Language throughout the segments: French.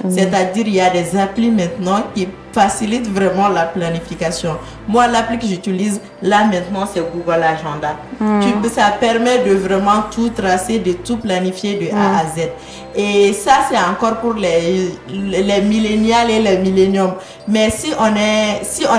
C'est-à-dire, il y a des applis maintenant qui facilitent vraiment la planification. Moi, l'appli que j'utilise là maintenant, c'est Google Agenda. Ça permet de vraiment tout tracer, de tout planifier de A à Z. Et ça, c'est encore pour les millénials et les milléniums. Mais si on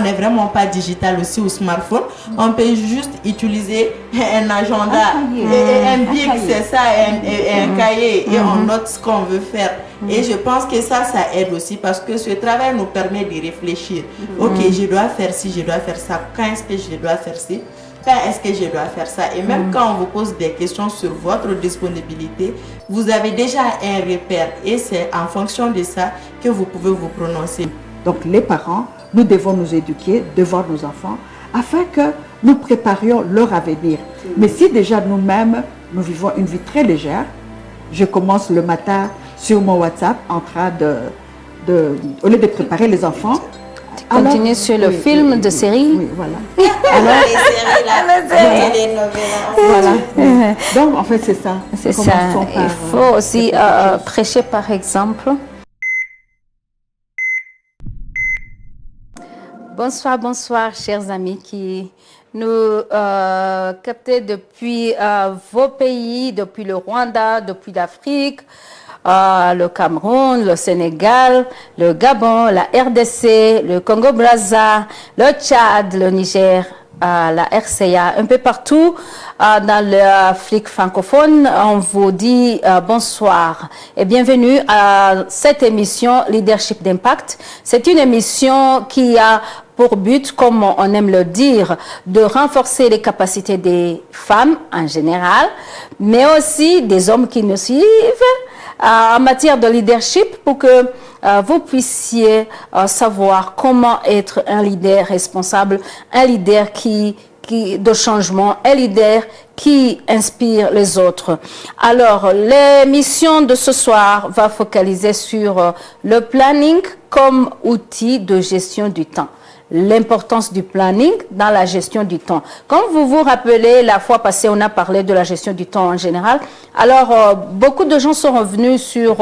est vraiment pas digital aussi au smartphone, on peut juste utiliser un agenda, un bic, c'est ça, et un cahier, et on note ce qu'on veut faire. Et je pense que ça aide aussi parce que ce travail nous permet de réfléchir. Ok, je dois faire ci, je dois faire ça. Quand est-ce que je dois faire ci? Quand est-ce que je dois faire ça? Et même quand on vous pose des questions sur votre disponibilité, vous avez déjà un repère. Et c'est en fonction de ça que vous pouvez vous prononcer. Donc les parents, nous devons nous éduquer devant nos enfants afin que nous préparions leur avenir. Mais si déjà nous-mêmes, nous vivons une vie très légère, je commence le matin sur mon WhatsApp en train au lieu de préparer les enfants, continuer sur le film de série. Oui, voilà. Alors, les séries, voilà. Donc, en fait, c'est ça. C'est ça. Il faut aussi prêcher, par exemple. Bonsoir, bonsoir, chers amis qui nous captez depuis vos pays, depuis le Rwanda, depuis l'Afrique, le Cameroun, le Sénégal, le Gabon, la RDC, le Congo-Brazza, le Tchad, le Niger, la RCA, un peu partout dans l'Afrique francophone. On vous dit bonsoir et bienvenue à cette émission Leadership d'Impact. C'est une émission qui a pour but, comme on aime le dire, de renforcer les capacités des femmes en général, mais aussi des hommes qui nous suivent en matière de leadership pour que vous puissiez savoir comment être un leader responsable, un leader de changement, un leader qui inspire les autres. Alors, l'émission de ce soir va focaliser sur le planning comme outil de gestion du temps. L'importance du planning dans la gestion du temps. Comme vous vous rappelez, la fois passée, on a parlé de la gestion du temps en général. Alors, beaucoup de gens sont revenus sur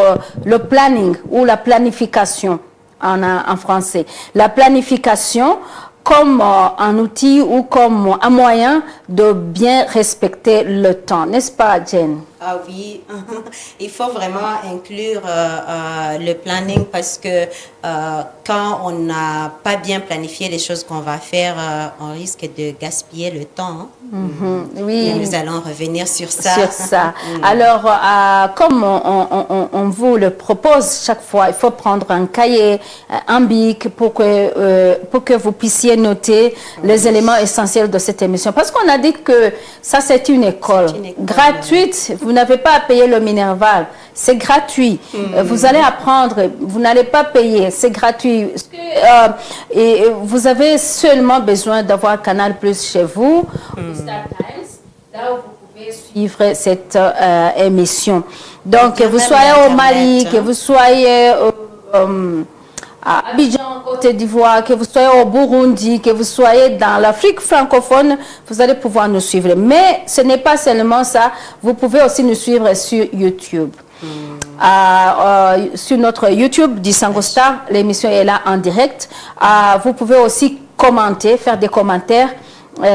le planning ou la planification en français. La planification comme un outil ou comme un moyen de bien respecter le temps. N'est-ce pas, Jen? Ah oui, il faut vraiment inclure le planning parce que quand on n'a pas bien planifié les choses qu'on va faire, on risque de gaspiller le temps. Oui. Et nous allons revenir sur ça. Alors, comme on vous le propose chaque fois, il faut prendre un cahier, un bic pour que vous puissiez noter les éléments essentiels de cette émission. Parce qu'on a dit que ça, c'est une école gratuite. Vous n'avez pas à payer le Minerval. C'est gratuit. Vous allez apprendre. Vous n'allez pas payer. C'est gratuit. Et vous avez seulement besoin d'avoir Canal Plus chez vous. Star Times, là où vous pouvez suivre cette émission. Donc, que vous soyez au Mali, que vous soyez à Abidjan, Côte d'Ivoire, que vous soyez au Burundi, que vous soyez dans l'Afrique francophone, vous allez pouvoir nous suivre. Mais ce n'est pas seulement ça, vous pouvez aussi nous suivre sur YouTube. Sur notre YouTube d'Isango Star, l'émission est là en direct. Vous pouvez aussi commenter, faire des commentaires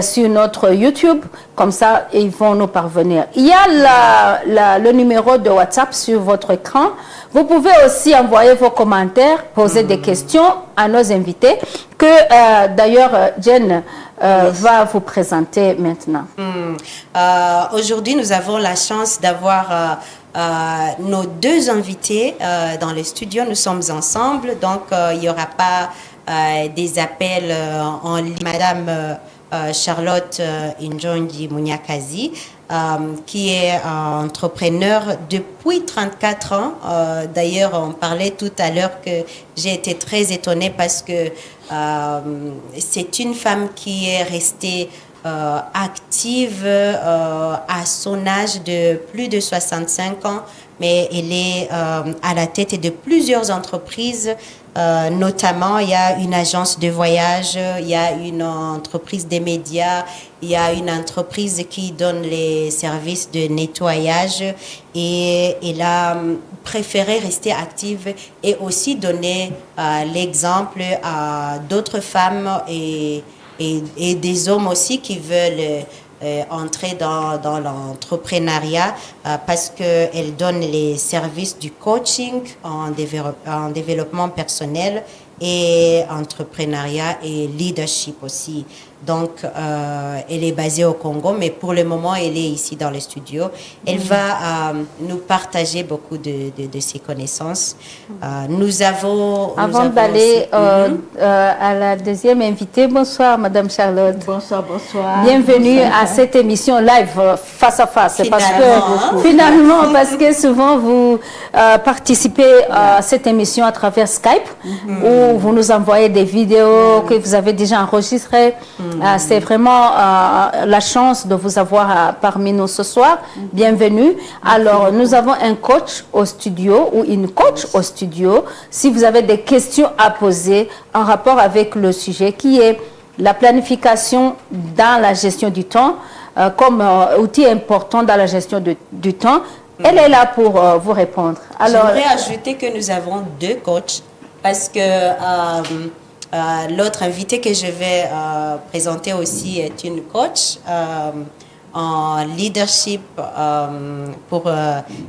sur notre YouTube, comme ça ils vont nous parvenir. Il y a le numéro de WhatsApp sur votre écran. Vous pouvez aussi envoyer vos commentaires, poser des questions à nos invités que d'ailleurs Jen va vous présenter maintenant. Aujourd'hui, nous avons la chance d'avoir nos deux invités dans le studio. Nous sommes ensemble, donc il n'y aura pas des appels en ligne. Madame Charlotte Injonji Munyakazi, qui est entrepreneur depuis 34 ans. D'ailleurs, on parlait tout à l'heure que j'ai été très étonnée parce que c'est une femme qui est restée active à son âge de plus de 65 ans, mais elle est à la tête de plusieurs entreprises. Notamment, il y a une agence de voyage, il y a une entreprise des médias, il y a une entreprise qui donne les services de nettoyage et elle a préféré rester active et aussi donner l'exemple à d'autres femmes et des hommes aussi qui veulent entrer dans l'entrepreneuriat parce qu'elle donne les services du coaching en développement personnel et entrepreneuriat et leadership aussi. Donc, elle est basée au Congo, mais pour le moment, elle est ici dans le studio. Elle va nous partager beaucoup de ses connaissances. Nous avons... Avant d'aller à la deuxième invitée, bonsoir Madame Charlotte. Bonsoir, bonsoir. Bienvenue à cette émission live face à face. Finalement, parce que souvent vous participez à cette émission à travers Skype, où vous nous envoyez des vidéos que vous avez déjà enregistrées. C'est vraiment la chance de vous avoir parmi nous ce soir. Bienvenue. Alors, nous avons un coach au studio ou une coach au studio. Si vous avez des questions à poser en rapport avec le sujet qui est la planification dans la gestion du temps, comme outil important dans la gestion du temps, elle est là pour vous répondre. Alors, j'aimerais ajouter que nous avons 2 coachs parce que l'autre invitée que je vais présenter aussi est une coach en leadership pour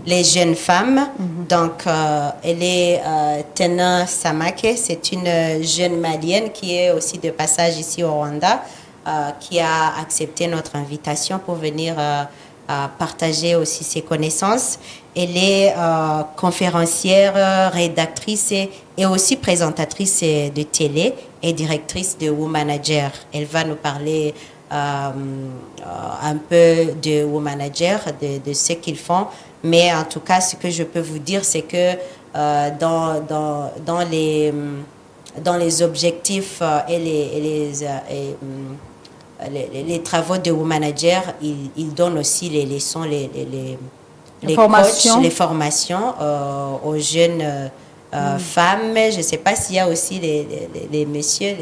les jeunes femmes. Donc, elle est Tena Samake. C'est une jeune malienne qui est aussi de passage ici au Rwanda, qui a accepté notre invitation pour venir partager aussi ses connaissances. Elle est conférencière, rédactrice et aussi présentatrice de télé et directrice de Womanager. Elle va nous parler un peu de Womanager, de ce qu'ils font. Mais en tout cas, ce que je peux vous dire, c'est que dans les objectifs et les travaux de Womanager, ils donnent aussi les leçons, les coachs, les formations aux jeunes femmes. Je ne sais pas s'il y a aussi les messieurs,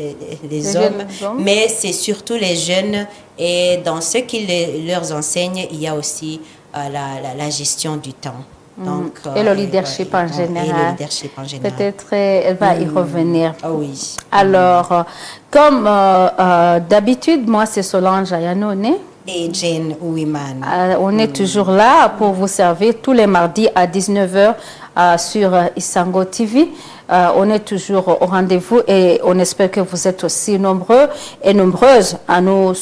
les hommes, mais c'est surtout les jeunes. Et dans ce qu'ils leur enseignent, il y a aussi la gestion du temps. Donc, et le leadership en général. Peut-être elle va y revenir. Oui. Alors, comme d'habitude, moi c'est Solange Ayanone. Et Jane Ouiman. On est toujours là pour vous servir tous les mardis à 19h sur Isango TV. On est toujours au rendez-vous et on espère que vous êtes aussi nombreux et nombreuses à nous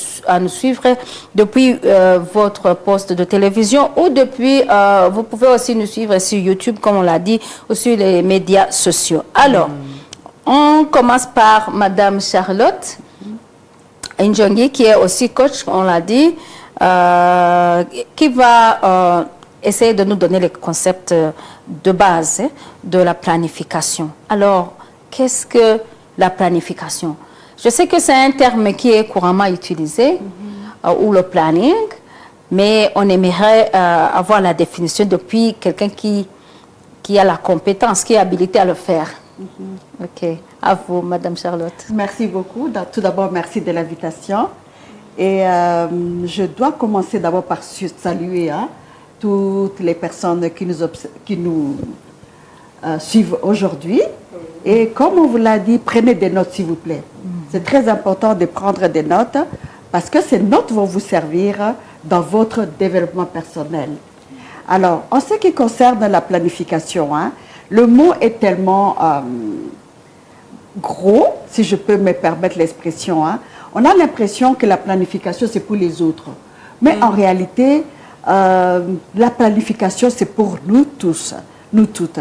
suivre depuis votre poste de télévision ou depuis, vous pouvez aussi nous suivre sur YouTube, comme on l'a dit, ou sur les médias sociaux. Alors, on commence par Madame Charlotte Njongi, qui est aussi coach, on l'a dit, qui va essayer de nous donner les concepts de base de la planification. Alors, qu'est-ce que la planification? Je sais que c'est un terme qui est couramment utilisé, ou le planning, mais on aimerait avoir la définition depuis quelqu'un qui a la compétence, qui est habilité à le faire. Ok, à vous, Madame Charlotte. Merci beaucoup. Tout d'abord, merci de l'invitation. Et je dois commencer d'abord par saluer toutes les personnes qui nous suivent aujourd'hui. Et comme on vous l'a dit, prenez des notes, s'il vous plaît. C'est très important de prendre des notes parce que ces notes vont vous servir dans votre développement personnel. Alors, en ce qui concerne la planification, le mot est tellement gros, si je peux me permettre l'expression. On a l'impression que la planification, c'est pour les autres. Mais en réalité, la planification, c'est pour nous tous, nous toutes.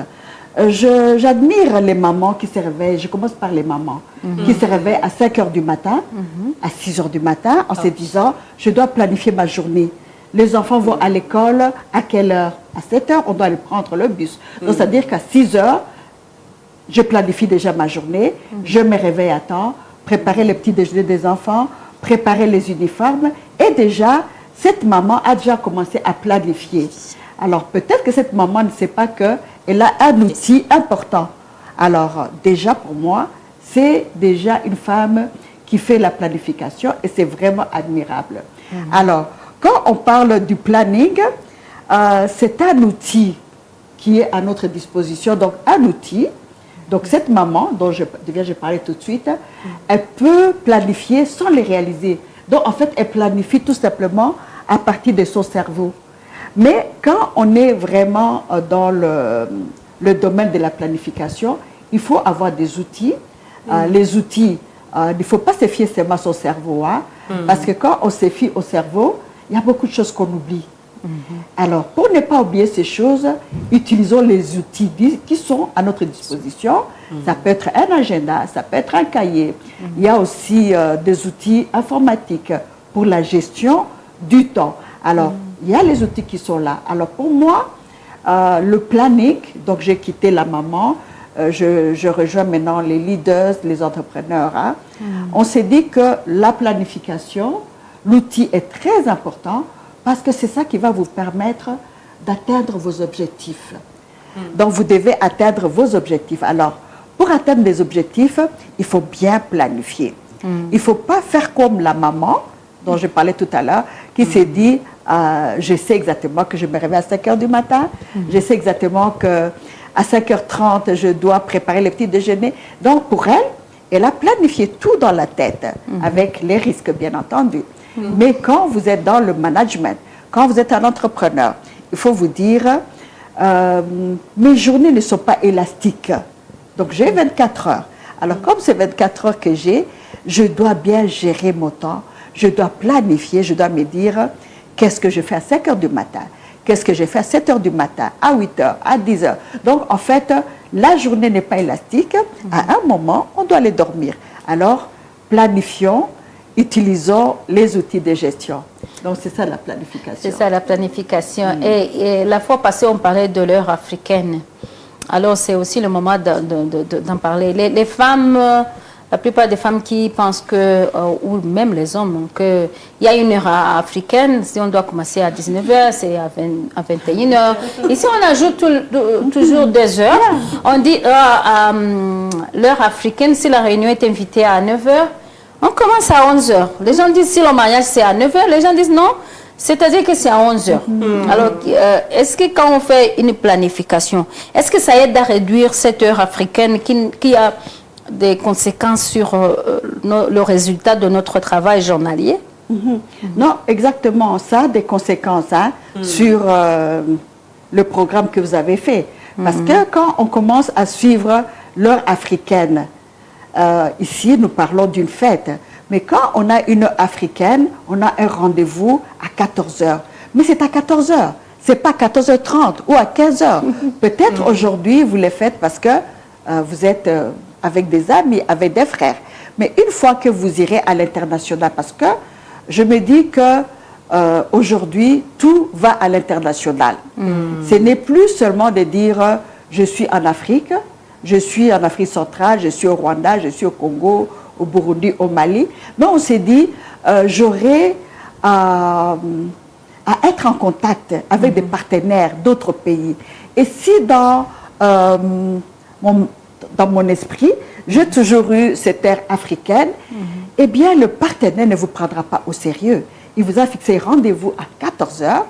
J'admire les mamans qui se réveillent, je commence par les mamans, qui se réveillent à 5 heures du matin, à 6 heures du matin, en se disant, je dois planifier ma journée. Les enfants vont à l'école, à quelle heure? À 7 heures, on doit aller prendre le bus. Donc, c'est-à-dire qu'à 6 heures, je planifie déjà ma journée, je me réveille à temps, préparer le petit déjeuner des enfants, préparer les uniformes. Et déjà, cette maman a déjà commencé à planifier. Alors, peut-être que cette maman ne sait pas qu'elle a un outil important. Alors, déjà, pour moi, c'est déjà une femme qui fait la planification et c'est vraiment admirable. Alors, quand on parle du planning, c'est un outil qui est à notre disposition. Donc, un outil. Donc, cette maman, dont je parlais tout de suite, elle peut planifier sans les réaliser. Donc, en fait, elle planifie tout simplement à partir de son cerveau. Mais quand on est vraiment dans le domaine de la planification, il faut avoir des outils. Les outils, il ne faut pas se fier seulement à son cerveau. Hein, parce que quand on se fie au cerveau, il y a beaucoup de choses qu'on oublie. Alors, pour ne pas oublier ces choses, utilisons les outils qui sont à notre disposition. Ça peut être un agenda, ça peut être un cahier. Il y a aussi des outils informatiques pour la gestion du temps. Alors, il y a les outils qui sont là. Alors, pour moi, le planning, donc j'ai quitté la maman, je rejoins maintenant les leaders, les entrepreneurs. Hein. On s'est dit que la planification, l'outil est très important parce que c'est ça qui va vous permettre d'atteindre vos objectifs. Donc, vous devez atteindre vos objectifs. Alors, pour atteindre des objectifs, il faut bien planifier. Il ne faut pas faire comme la maman, dont je parlais tout à l'heure, qui s'est dit, je sais exactement que je me réveille à 5 h du matin, je sais exactement qu'à 5 h 30, je dois préparer le petit déjeuner. Donc, pour elle, elle a planifié tout dans la tête, avec les risques, bien entendu. Mais quand vous êtes dans le management, quand vous êtes un entrepreneur, il faut vous dire, mes journées ne sont pas élastiques. Donc, j'ai 24 heures. Alors, comme c'est 24 heures que j'ai, je dois bien gérer mon temps. Je dois planifier, je dois me dire, qu'est-ce que je fais à 5 h du matin? Qu'est-ce que je fais à 7 h du matin, à 8 h, à 10 h? Donc, en fait, la journée n'est pas élastique. À un moment, on doit aller dormir. Alors, planifions, utilisons les outils de gestion. Donc, c'est ça la planification. C'est ça la planification. Et la fois passée, on parlait de l'heure africaine. Alors, c'est aussi le moment d'en parler. Les femmes, la plupart des femmes qui pensent que, ou même les hommes, qu'il y a une heure africaine, si on doit commencer à 19 h, c'est à 21 h. Ici, on ajoute toujours 2 heures. On dit l'heure africaine, si la réunion est invitée à 9 h, on commence à 11 h. Les gens disent si le mariage c'est à 9 h, les gens disent non, c'est-à-dire que c'est à 11 h. Alors, est-ce que quand on fait une planification, est-ce que ça aide à réduire cette heure africaine qui a des conséquences sur le résultat de notre travail journalier? Non, exactement. Ça a des conséquences sur le programme que vous avez fait. Parce que quand on commence à suivre l'heure africaine, ici, nous parlons d'une fête. Mais quand on a une heure africaine, on a un rendez-vous à 14 h. Mais c'est à 14 h. Ce n'est pas 14 h 30 ou à 15 h. Peut-être aujourd'hui, vous le faites parce que vous êtes avec des amis, avec des frères. Mais une fois que vous irez à l'international, parce que je me dis que aujourd'hui, tout va à l'international. Ce n'est plus seulement de dire je suis en Afrique, je suis en Afrique centrale, je suis au Rwanda, je suis au Congo, au Burundi, au Mali. Mais on s'est dit, j'aurai à être en contact avec des partenaires d'autres pays. Et si dans mon esprit, j'ai toujours eu cette ère africaine, eh bien, le partenaire ne vous prendra pas au sérieux. Il vous a fixé rendez-vous à 14 h.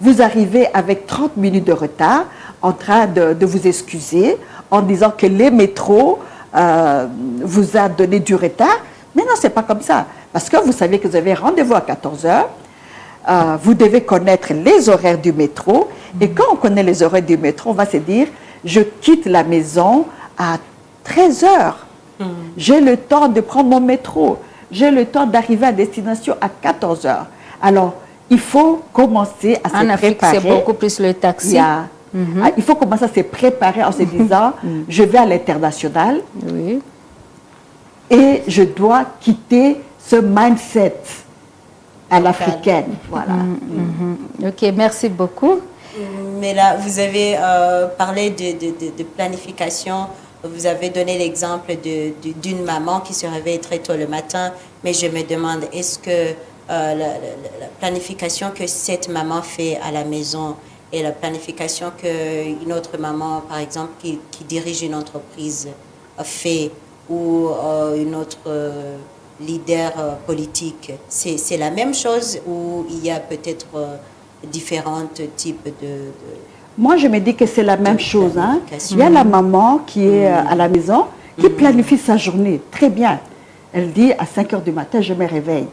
Vous arrivez avec 30 minutes de retard, en train de vous excuser, en disant que les métros vous a donné du retard. Mais non, ce n'est pas comme ça. Parce que vous savez que vous avez rendez-vous à 14 h. Vous devez connaître les horaires du métro. Et quand on connaît les horaires du métro, on va se dire, je quitte la maison à 13 h. J'ai le temps de prendre mon métro. J'ai le temps d'arriver à destination à 14 h. Alors, il faut commencer à se préparer. En Afrique, c'est beaucoup plus le taxi. Il faut commencer à se préparer en se disant, je vais à l'international et je dois quitter ce mindset à l'africaine. Voilà. Ok, merci beaucoup. Mais là, vous avez parlé de planification vous avez donné l'exemple d'une maman qui se réveille très tôt le matin, mais je me demande, est-ce que la planification que cette maman fait à la maison et la planification qu'une autre maman, par exemple, qui dirige une entreprise fait, ou une autre leader politique, c'est la même chose ou il y a peut-être différents types de... Moi, je me dis que c'est la même chose. Hein. Il y a la maman qui est à la maison, qui planifie sa journée très bien. Elle dit à 5 heures du matin, je me réveille.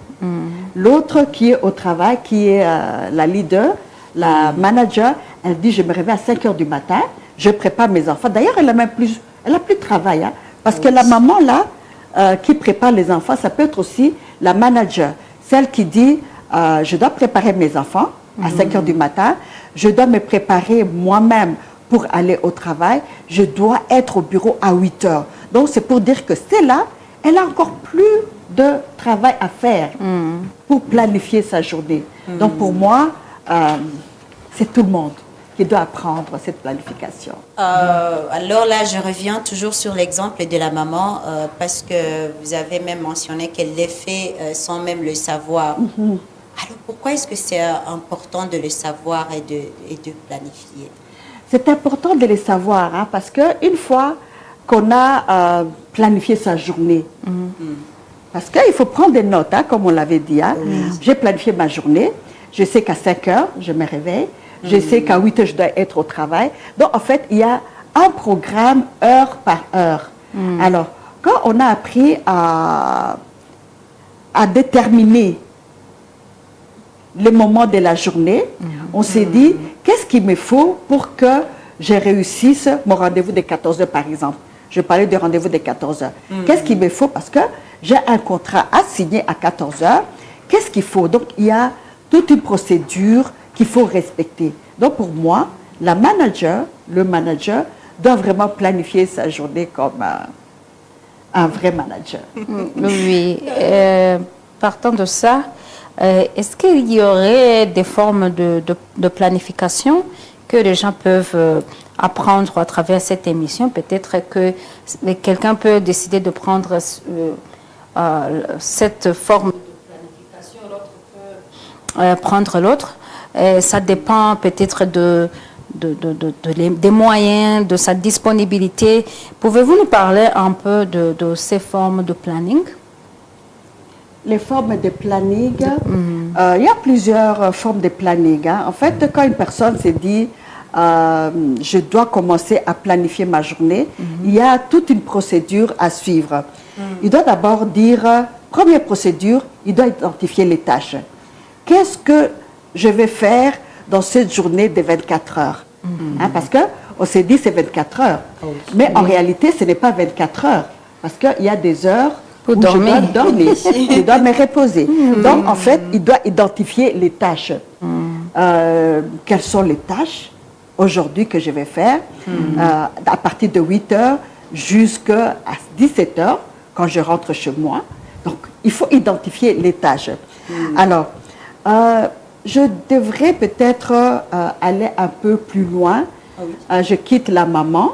L'autre qui est au travail, qui est la leader, la manager, elle dit, je me réveille à 5 heures du matin, je prépare mes enfants. D'ailleurs, elle a plus de travail. Hein, parce que la maman, là, qui prépare les enfants, ça peut être aussi la manager. Celle qui dit, je dois préparer mes enfants à 5 heures du matin, je dois me préparer moi-même pour aller au travail, je dois être au bureau à 8 heures. Donc, c'est pour dire que celle-là, elle a encore plus de travail à faire pour planifier sa journée. Donc, pour moi, c'est tout le monde qui doit apprendre cette planification. Alors là, je reviens toujours sur l'exemple de la maman parce que vous avez même mentionné qu'elle les fait sans même le savoir. Alors, pourquoi est-ce que c'est important de le savoir et de planifier? C'est important de le savoir, hein, parce qu'une fois qu'on a planifié sa journée, parce qu'il faut prendre des notes, hein, comme on l'avait dit. Hein. J'ai planifié ma journée, je sais qu'à 5 heures, je me réveille, je sais qu'à 8 heures, je dois être au travail. Donc, en fait, il y a un programme heure par heure. Alors, quand on a appris à déterminer les moments de la journée, on s'est dit, qu'est-ce qu'il me faut pour que je réussisse mon rendez-vous de 14 heures, par exemple. Je parlais du rendez-vous de 14 heures. Qu'est-ce qu'il me faut? Parce que j'ai un contrat à signer à 14 heures. Qu'est-ce qu'il faut? Donc, il y a toute une procédure qu'il faut respecter. Donc, pour moi, le manager doit vraiment planifier sa journée comme un vrai manager. Oui. Partant de ça, est-ce qu'il y aurait des formes de planification que les gens peuvent apprendre à travers cette émission? Peut-être que quelqu'un peut décider de prendre cette forme de planification, l'autre peut prendre l'autre. Ça dépend peut-être des moyens, de sa disponibilité. Pouvez-vous nous parler un peu de ces formes de planning? Les formes de planning, il y a plusieurs formes de planning. Hein. En fait, quand une personne se dit, je dois commencer à planifier ma journée, il y a toute une procédure à suivre. Il doit d'abord dire, première procédure, il doit identifier les tâches. Qu'est-ce que je vais faire dans cette journée de 24 heures? Hein, parce qu'on s'est dit c'est 24 heures. Mais en réalité, ce n'est pas 24 heures. Parce qu'il y a des heures où je dois dormir, je dois me reposer. Donc, en fait, il doit identifier les tâches. Quelles sont les tâches aujourd'hui que je vais faire à partir de 8 heures jusqu'à 17 heures quand je rentre chez moi. Donc, il faut identifier les tâches. Alors, je devrais peut-être aller un peu plus loin. Je quitte la maman.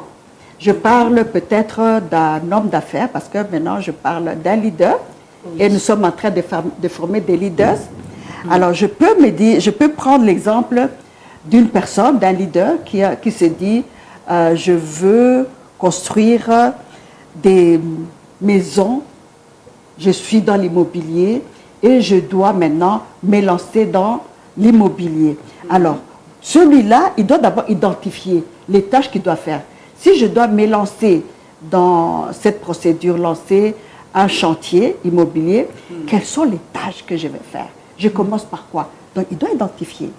Je parle peut-être d'un homme d'affaires parce que maintenant je parle d'un leader et nous sommes en train de former des leaders. Alors je peux prendre l'exemple d'une personne, d'un leader qui se dit je veux construire des maisons, je suis dans l'immobilier et je dois maintenant me lancer dans l'immobilier. Alors celui-là, il doit d'abord identifier les tâches qu'il doit faire. Si je dois me lancer dans cette procédure, lancer un chantier immobilier, quelles sont les tâches que je vais faire? Je commence par quoi? Donc, il doit identifier.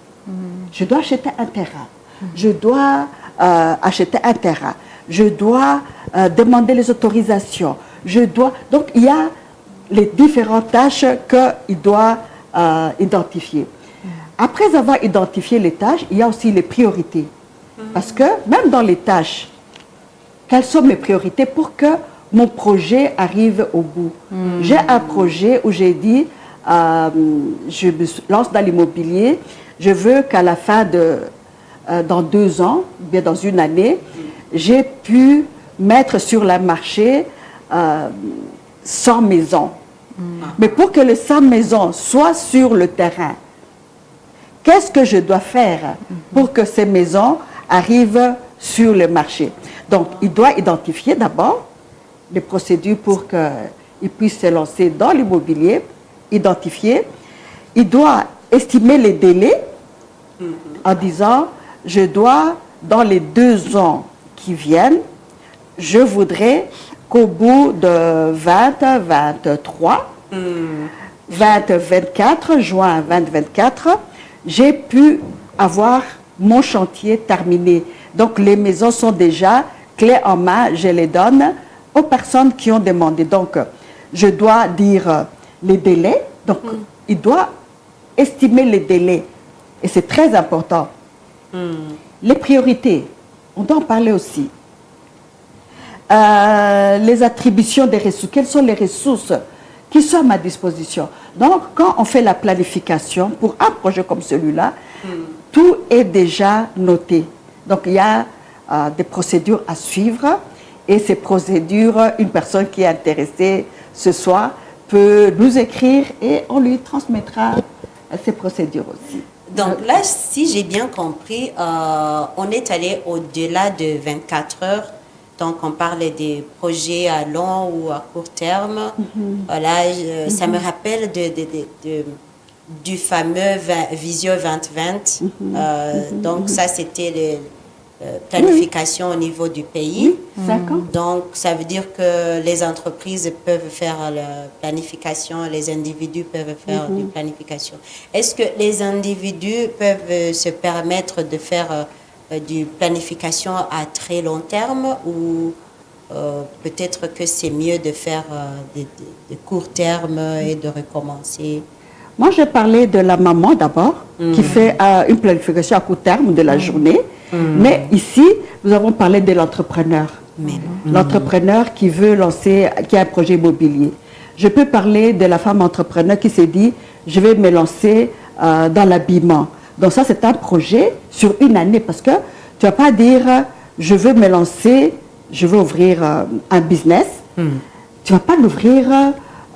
Je dois acheter un terrain. Je dois acheter un terrain. Je dois demander les autorisations. Donc, il y a les différentes tâches qu'il doit identifier. Après avoir identifié les tâches, il y a aussi les priorités. Parce que même dans les tâches, quelles sont mes priorités pour que mon projet arrive au bout? J'ai un projet où j'ai dit, je me lance dans l'immobilier, je veux qu'à la fin dans 2 ans, bien dans une année, j'ai pu mettre sur le marché 100 maisons. Mais pour que les 100 maisons soient sur le terrain, qu'est-ce que je dois faire pour que ces maisons arrivent sur le marché? Donc, il doit identifier d'abord les procédures pour qu'il puisse se lancer dans l'immobilier, identifier. Il doit estimer les délais en disant, je dois, dans les 2 ans qui viennent, je voudrais qu'au bout de 2023, 2024, juin 2024, j'ai pu avoir mon chantier terminé. Donc, les maisons sont déjà clés en main, je les donne aux personnes qui ont demandé. Donc, je dois dire les délais. Donc, il doit estimer les délais. Et c'est très important. Les priorités, on doit en parler aussi. Les attributions des ressources. Quelles sont les ressources qui sont à ma disposition? Donc, quand on fait la planification pour un projet comme celui-là, tout est déjà noté. Donc, il y a des procédures à suivre. Et ces procédures, une personne qui est intéressée ce soir peut nous écrire et on lui transmettra ces procédures aussi. Donc là, si j'ai bien compris, on est allé au-delà de 24 heures. Donc, on parlait des projets à long ou à court terme. Voilà, ça me rappelle du fameux Visio 2020. Donc, ça, c'était les planification au niveau du pays. Donc, ça veut dire que les entreprises peuvent faire la planification, les individus peuvent faire une planification. Est-ce que les individus peuvent se permettre de faire du planification à très long terme ou peut-être que c'est mieux de faire de court terme et de recommencer? Moi, j'ai parlé de la maman d'abord, qui fait une planification à court terme de la journée. Mais ici, nous avons parlé de l'entrepreneur. L'entrepreneur qui veut lancer, qui a un projet immobilier. Je peux parler de la femme entrepreneur qui s'est dit, je vais me lancer dans l'habillement. Donc ça, c'est un projet sur une année parce que tu ne vas pas dire, je veux me lancer, je veux ouvrir un business. Tu ne vas pas l'ouvrir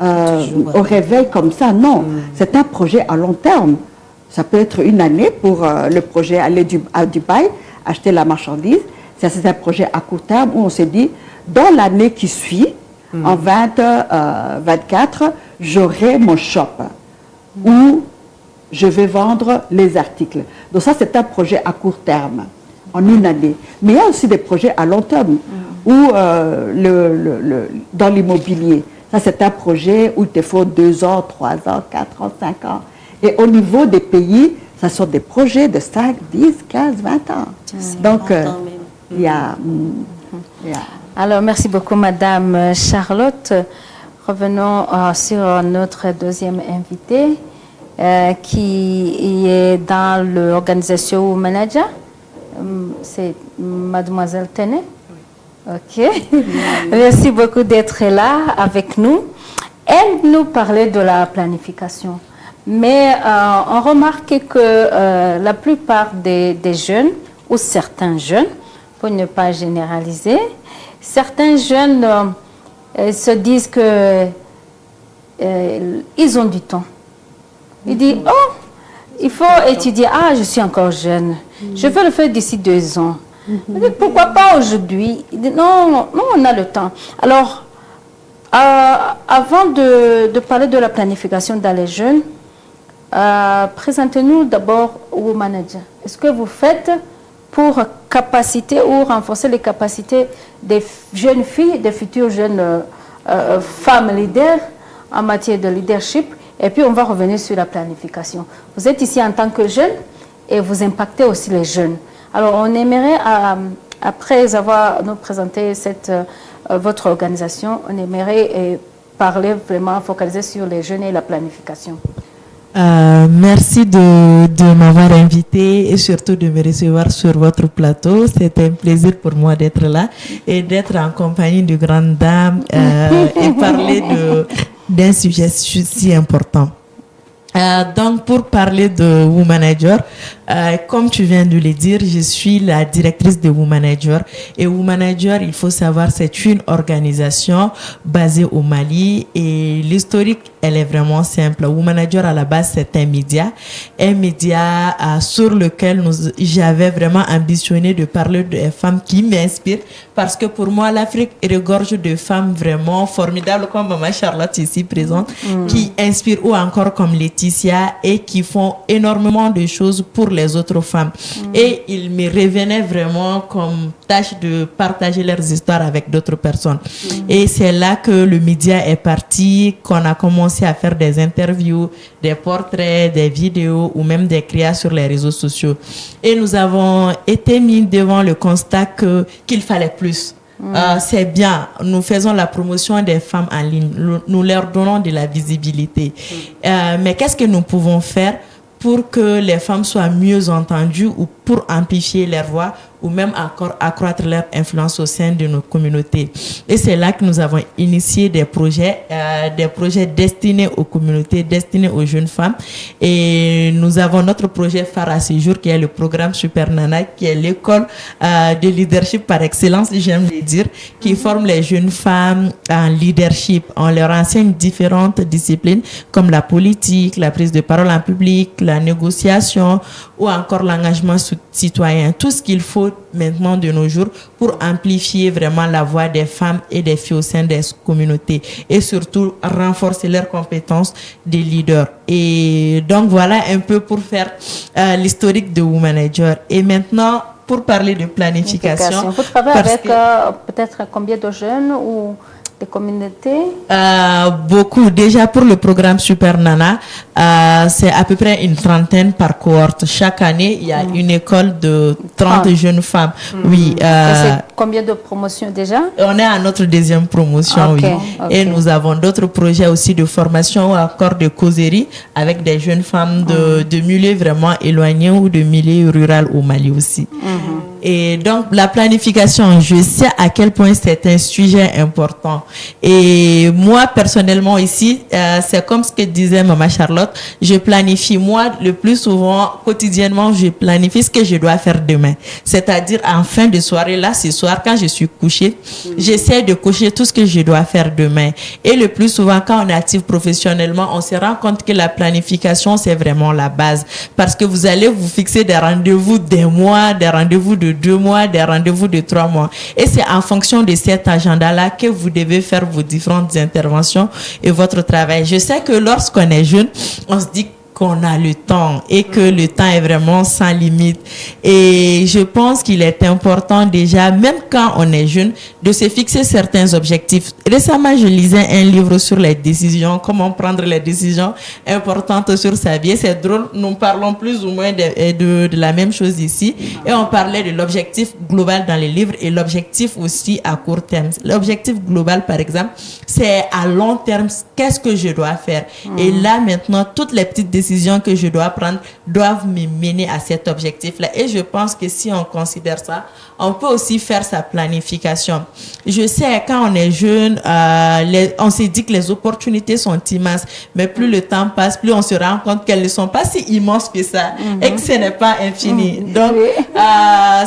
au réveil comme ça. Non, c'est un projet à long terme. Ça peut être une année pour le projet aller à Dubaï, acheter la marchandise. Ça, c'est un projet à court terme où on s'est dit, dans l'année qui suit, en 2024, j'aurai mon shop où je vais vendre les articles. Donc ça, c'est un projet à court terme, en une année. Mais il y a aussi des projets à long terme où dans l'immobilier, ça, c'est un projet où il te faut 2 ans, 3 ans, 4 ans, 5 ans. Et au niveau des pays, ça sont des projets de 5, 10, 15, 20 ans. Donc, il y a... Alors, merci beaucoup, Madame Charlotte. Revenons sur notre deuxième invité qui est dans l'organisation Manager. C'est Mademoiselle Tenet. Ok. Merci beaucoup d'être là avec nous. Elle nous parlait de la planification. Mais on remarque que la plupart des jeunes, ou certains jeunes, pour ne pas généraliser, certains jeunes se disent que ils ont du temps. Ils disent, oh, il faut étudier. Ah, je suis encore jeune. Je vais le faire d'ici 2 ans. Pourquoi pas aujourd'hui? Non, on a le temps. Alors, avant de parler de la planification dans les jeunes, présentez-nous d'abord au manager. Est-ce que vous faites pour capaciter ou renforcer les capacités des jeunes filles, des futures jeunes femmes leaders en matière de leadership? Et puis on va revenir sur la planification. Vous êtes ici en tant que jeune et vous impactez aussi les jeunes. Alors on aimerait, après avoir nous présenté votre organisation, on aimerait parler vraiment, focaliser sur les jeunes et la planification. Merci de m'avoir invité et surtout de me recevoir sur votre plateau. C'est un plaisir pour moi d'être là et d'être en compagnie de grandes dames et parler d'un sujet si important. Donc, pour parler de Womanager, Comme tu viens de le dire, je suis la directrice de Womanager. Et Womanager, il faut savoir, c'est une organisation basée au Mali. Et l'historique, elle est vraiment simple. Womanager, à la base, c'est un média sur lequel j'avais vraiment ambitionné de parler des femmes qui m'inspirent. Parce que pour moi, l'Afrique regorge de femmes vraiment formidables, comme Maman Charlotte ici présente, qui inspirent, ou encore comme Laetitia, et qui font énormément de choses pour les autres femmes. Et il me revenait vraiment comme tâche de partager leurs histoires avec d'autres personnes. Et c'est là que le média est parti, qu'on a commencé à faire des interviews, des portraits, des vidéos ou même des créations sur les réseaux sociaux. Et nous avons été mis devant le constat qu'il fallait plus. C'est bien, nous faisons la promotion des femmes en ligne, nous leur donnons de la visibilité. Mais qu'est-ce que nous pouvons faire pour que les femmes soient mieux entendues ou pour amplifier leur voix ou même encore accroître leur influence au sein de nos communautés. Et c'est là que nous avons initié des projets destinés aux communautés, destinés aux jeunes femmes. Et nous avons notre projet phare à ce jour qui est le programme Super Nana, qui est l'école de leadership par excellence, j'aime le dire, qui forme les jeunes femmes en leadership. On leur enseigne différentes disciplines comme la politique, la prise de parole en public, la négociation ou encore l'engagement citoyen. Tout ce qu'il faut maintenant de nos jours pour amplifier vraiment la voix des femmes et des filles au sein des communautés et surtout renforcer leurs compétences de leader. Et donc voilà un peu pour faire l'historique de Womanager. Et maintenant, pour parler de planification. Vous travaillez avec peut-être combien de jeunes ou des communautés? Beaucoup. Déjà pour le programme Super Nana, c'est à peu près une trentaine par cohorte. Chaque année, il y a une école de 30 jeunes femmes. Oui. Et c'est combien de promotions déjà? On est à notre deuxième promotion, oui. Et nous avons d'autres projets aussi de formation ou encore de causerie avec des jeunes femmes de milieux vraiment éloignés ou de milieux ruraux au Mali aussi. Et donc, la planification, je sais à quel point c'est un sujet important. Et moi, personnellement, ici, c'est comme ce que disait Maman Charlotte, je planifie. Moi, le plus souvent, quotidiennement, je planifie ce que je dois faire demain. C'est-à-dire, en fin de soirée, là, ce soir, quand je suis couchée, j'essaie de cocher tout ce que je dois faire demain. Et le plus souvent, quand on est actif professionnellement, on se rend compte que la planification, c'est vraiment la base. Parce que vous allez vous fixer des rendez-vous des mois, des rendez-vous de 2 mois, des rendez-vous de 3 mois. Et c'est en fonction de cet agenda-là que vous devez faire vos différentes interventions et votre travail. Je sais que lorsqu'on est jeune, on se dit qu'on a le temps et que le temps est vraiment sans limite. Et je pense qu'il est important déjà, même quand on est jeune, de se fixer certains objectifs. Récemment, je lisais un livre sur les décisions, comment prendre les décisions importantes sur sa vie. C'est drôle, nous parlons plus ou moins de la même chose ici. Et on parlait de l'objectif global dans les livres et l'objectif aussi à court terme. L'objectif global, par exemple, c'est à long terme, qu'est-ce que je dois faire? Et là, maintenant, toutes les petites décisions que je dois prendre doivent me mener à cet objectif-là. Et je pense que si on considère ça, on peut aussi faire sa planification. Je sais, quand on est jeune, on se dit que les opportunités sont immenses, mais plus le temps passe, plus on se rend compte qu'elles ne sont pas si immenses que ça et que ce n'est pas infini. Donc,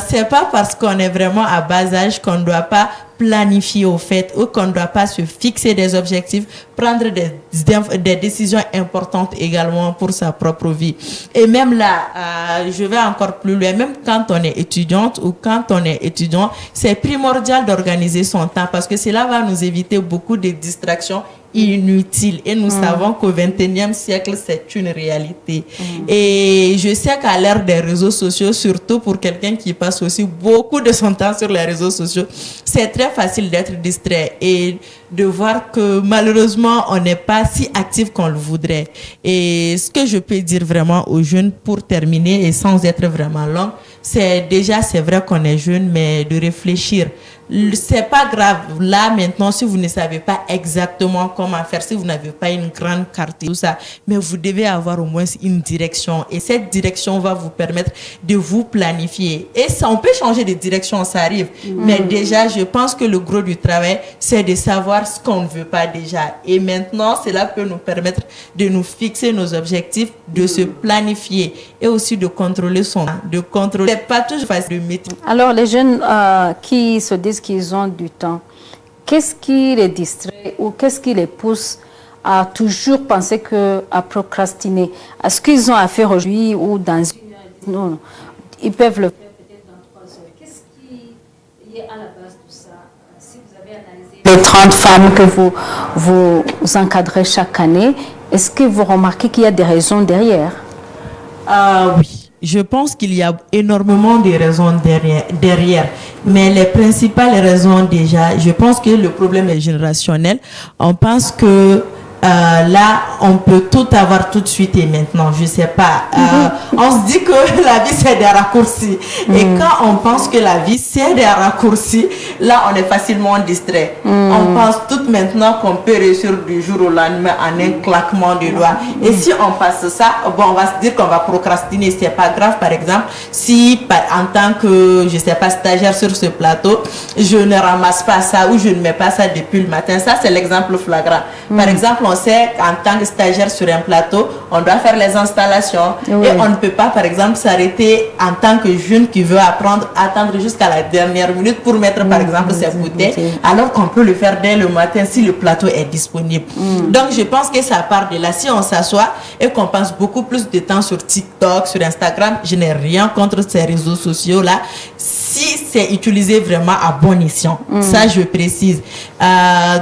c'est pas parce qu'on est vraiment à bas âge qu'on ne doit pas planifier au fait ou qu'on ne doit pas se fixer des objectifs, prendre des décisions importantes également pour sa propre vie. Et même là, je vais encore plus loin, même quand on est étudiante ou quand on est étudiant, c'est primordial d'organiser son temps parce que cela va nous éviter beaucoup de distractions inutile. Et nous savons qu'au XXIe siècle, c'est une réalité. Et je sais qu'à l'ère des réseaux sociaux, surtout pour quelqu'un qui passe aussi beaucoup de son temps sur les réseaux sociaux, c'est très facile d'être distrait et de voir que malheureusement, on n'est pas si actif qu'on le voudrait. Et ce que je peux dire vraiment aux jeunes pour terminer et sans être vraiment long, c'est déjà, c'est vrai qu'on est jeune, mais de réfléchir c'est pas grave. Là, maintenant, si vous ne savez pas exactement comment faire, si vous n'avez pas une grande carte et tout ça, mais vous devez avoir au moins une direction. Et cette direction va vous permettre de vous planifier. Et ça, on peut changer de direction, ça arrive. Mais déjà, je pense que le gros du travail, c'est de savoir ce qu'on ne veut pas déjà. Et maintenant, cela peut nous permettre de nous fixer nos objectifs, de se planifier et aussi de contrôler son temps, de contrôler. C'est pas toujours facile de mettre. Alors, les jeunes qui se disent qu'ils ont du temps, qu'est-ce qui les distrait ou qu'est-ce qui les pousse à toujours penser à procrastiner? Est-ce qu'ils ont à faire aujourd'hui ou dans une heure? Non, ils peuvent le faire peut-être dans 3 heures. Qu'est-ce qui est à la base de ça? Si vous avez analysé les 30 femmes que vous encadrez chaque année, est-ce que vous remarquez qu'il y a des raisons derrière? Oui. Je pense qu'il y a énormément de raisons derrière. Mais les principales raisons déjà, je pense que le problème est générationnel. On pense que là, on peut tout avoir tout de suite et maintenant. Je sais pas. On se dit que la vie, c'est des raccourcis. Et quand on pense que la vie, c'est des raccourcis, là, on est facilement distrait. On pense tout maintenant qu'on peut réussir du jour au lendemain en un claquement de doigts. Et si on passe ça, bon, on va se dire qu'on va procrastiner. C'est pas grave, par exemple, si en tant que, je sais pas, stagiaire sur ce plateau, je ne ramasse pas ça ou je ne mets pas ça depuis le matin. Ça, c'est l'exemple flagrant. Par exemple, on sait qu'en tant que stagiaire sur un plateau, on doit faire les installations et on ne peut pas, par exemple, s'arrêter en tant que jeune qui veut apprendre, attendre jusqu'à la dernière minute pour mettre, par exemple, ses bouteilles, alors qu'on peut le faire dès le matin si le plateau est disponible. Donc, je pense que ça part de là. Si on s'assoit et qu'on passe beaucoup plus de temps sur TikTok, sur Instagram, je n'ai rien contre ces réseaux sociaux-là, si c'est utilisé vraiment à bon escient. Ça, je précise.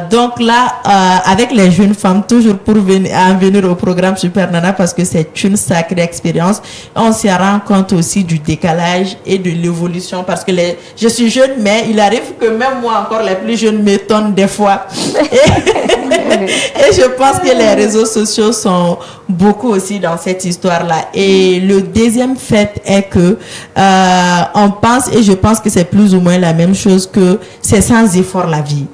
Donc là, avec les jeunes femmes, toujours pour venir au programme Super Nana, parce que c'est une sacrée expérience, on se rend compte aussi du décalage et de l'évolution, parce que je suis jeune, mais il arrive que même moi encore, les plus jeunes m'étonnent des fois. Et je pense que les réseaux sociaux sont beaucoup aussi dans cette histoire-là. Et le deuxième fait est que on pense, et je pense que c'est plus ou moins la même chose, que c'est sans effort la vie.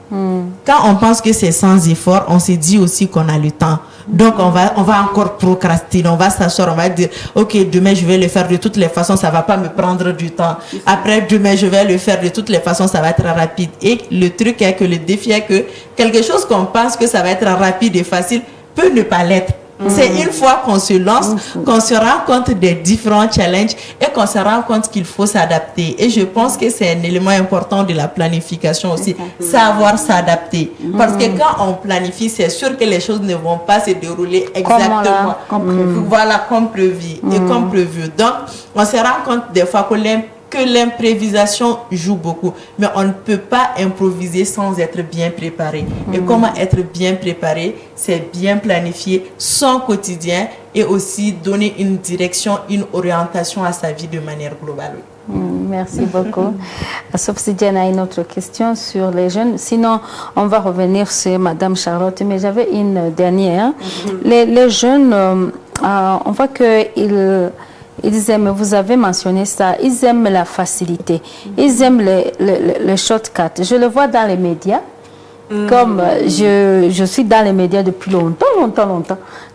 Quand on pense que c'est sans effort, on se dit aussi qu'on a le temps. Donc, on va encore procrastiner, on va s'asseoir, on va dire, ok, demain je vais le faire de toutes les façons, ça va pas me prendre du temps. Après, demain je vais le faire de toutes les façons, ça va être rapide. Et le truc est que le défi est que quelque chose qu'on pense que ça va être rapide et facile peut ne pas l'être. C'est une fois qu'on se lance, qu'on se rend compte des différents challenges et qu'on se rend compte qu'il faut s'adapter. Et je pense que c'est un élément important de la planification aussi, savoir s'adapter. Parce que quand on planifie, c'est sûr que les choses ne vont pas se dérouler exactement comme prévu. Et comme prévu. Donc, on se rend compte des fois que l'improvisation joue beaucoup. Mais on ne peut pas improviser sans être bien préparé. Et comment être bien préparé? C'est bien planifier son quotidien et aussi donner une direction, une orientation à sa vie de manière globale. Merci beaucoup. Sauf si Diane a une autre question sur les jeunes. Sinon, on va revenir sur Madame Charlotte. Mais j'avais une dernière. Les jeunes, on voit qu'ils aiment, vous avez mentionné ça, ils aiment la facilité, ils aiment les shortcuts. Je le vois dans les médias, comme je suis dans les médias depuis longtemps.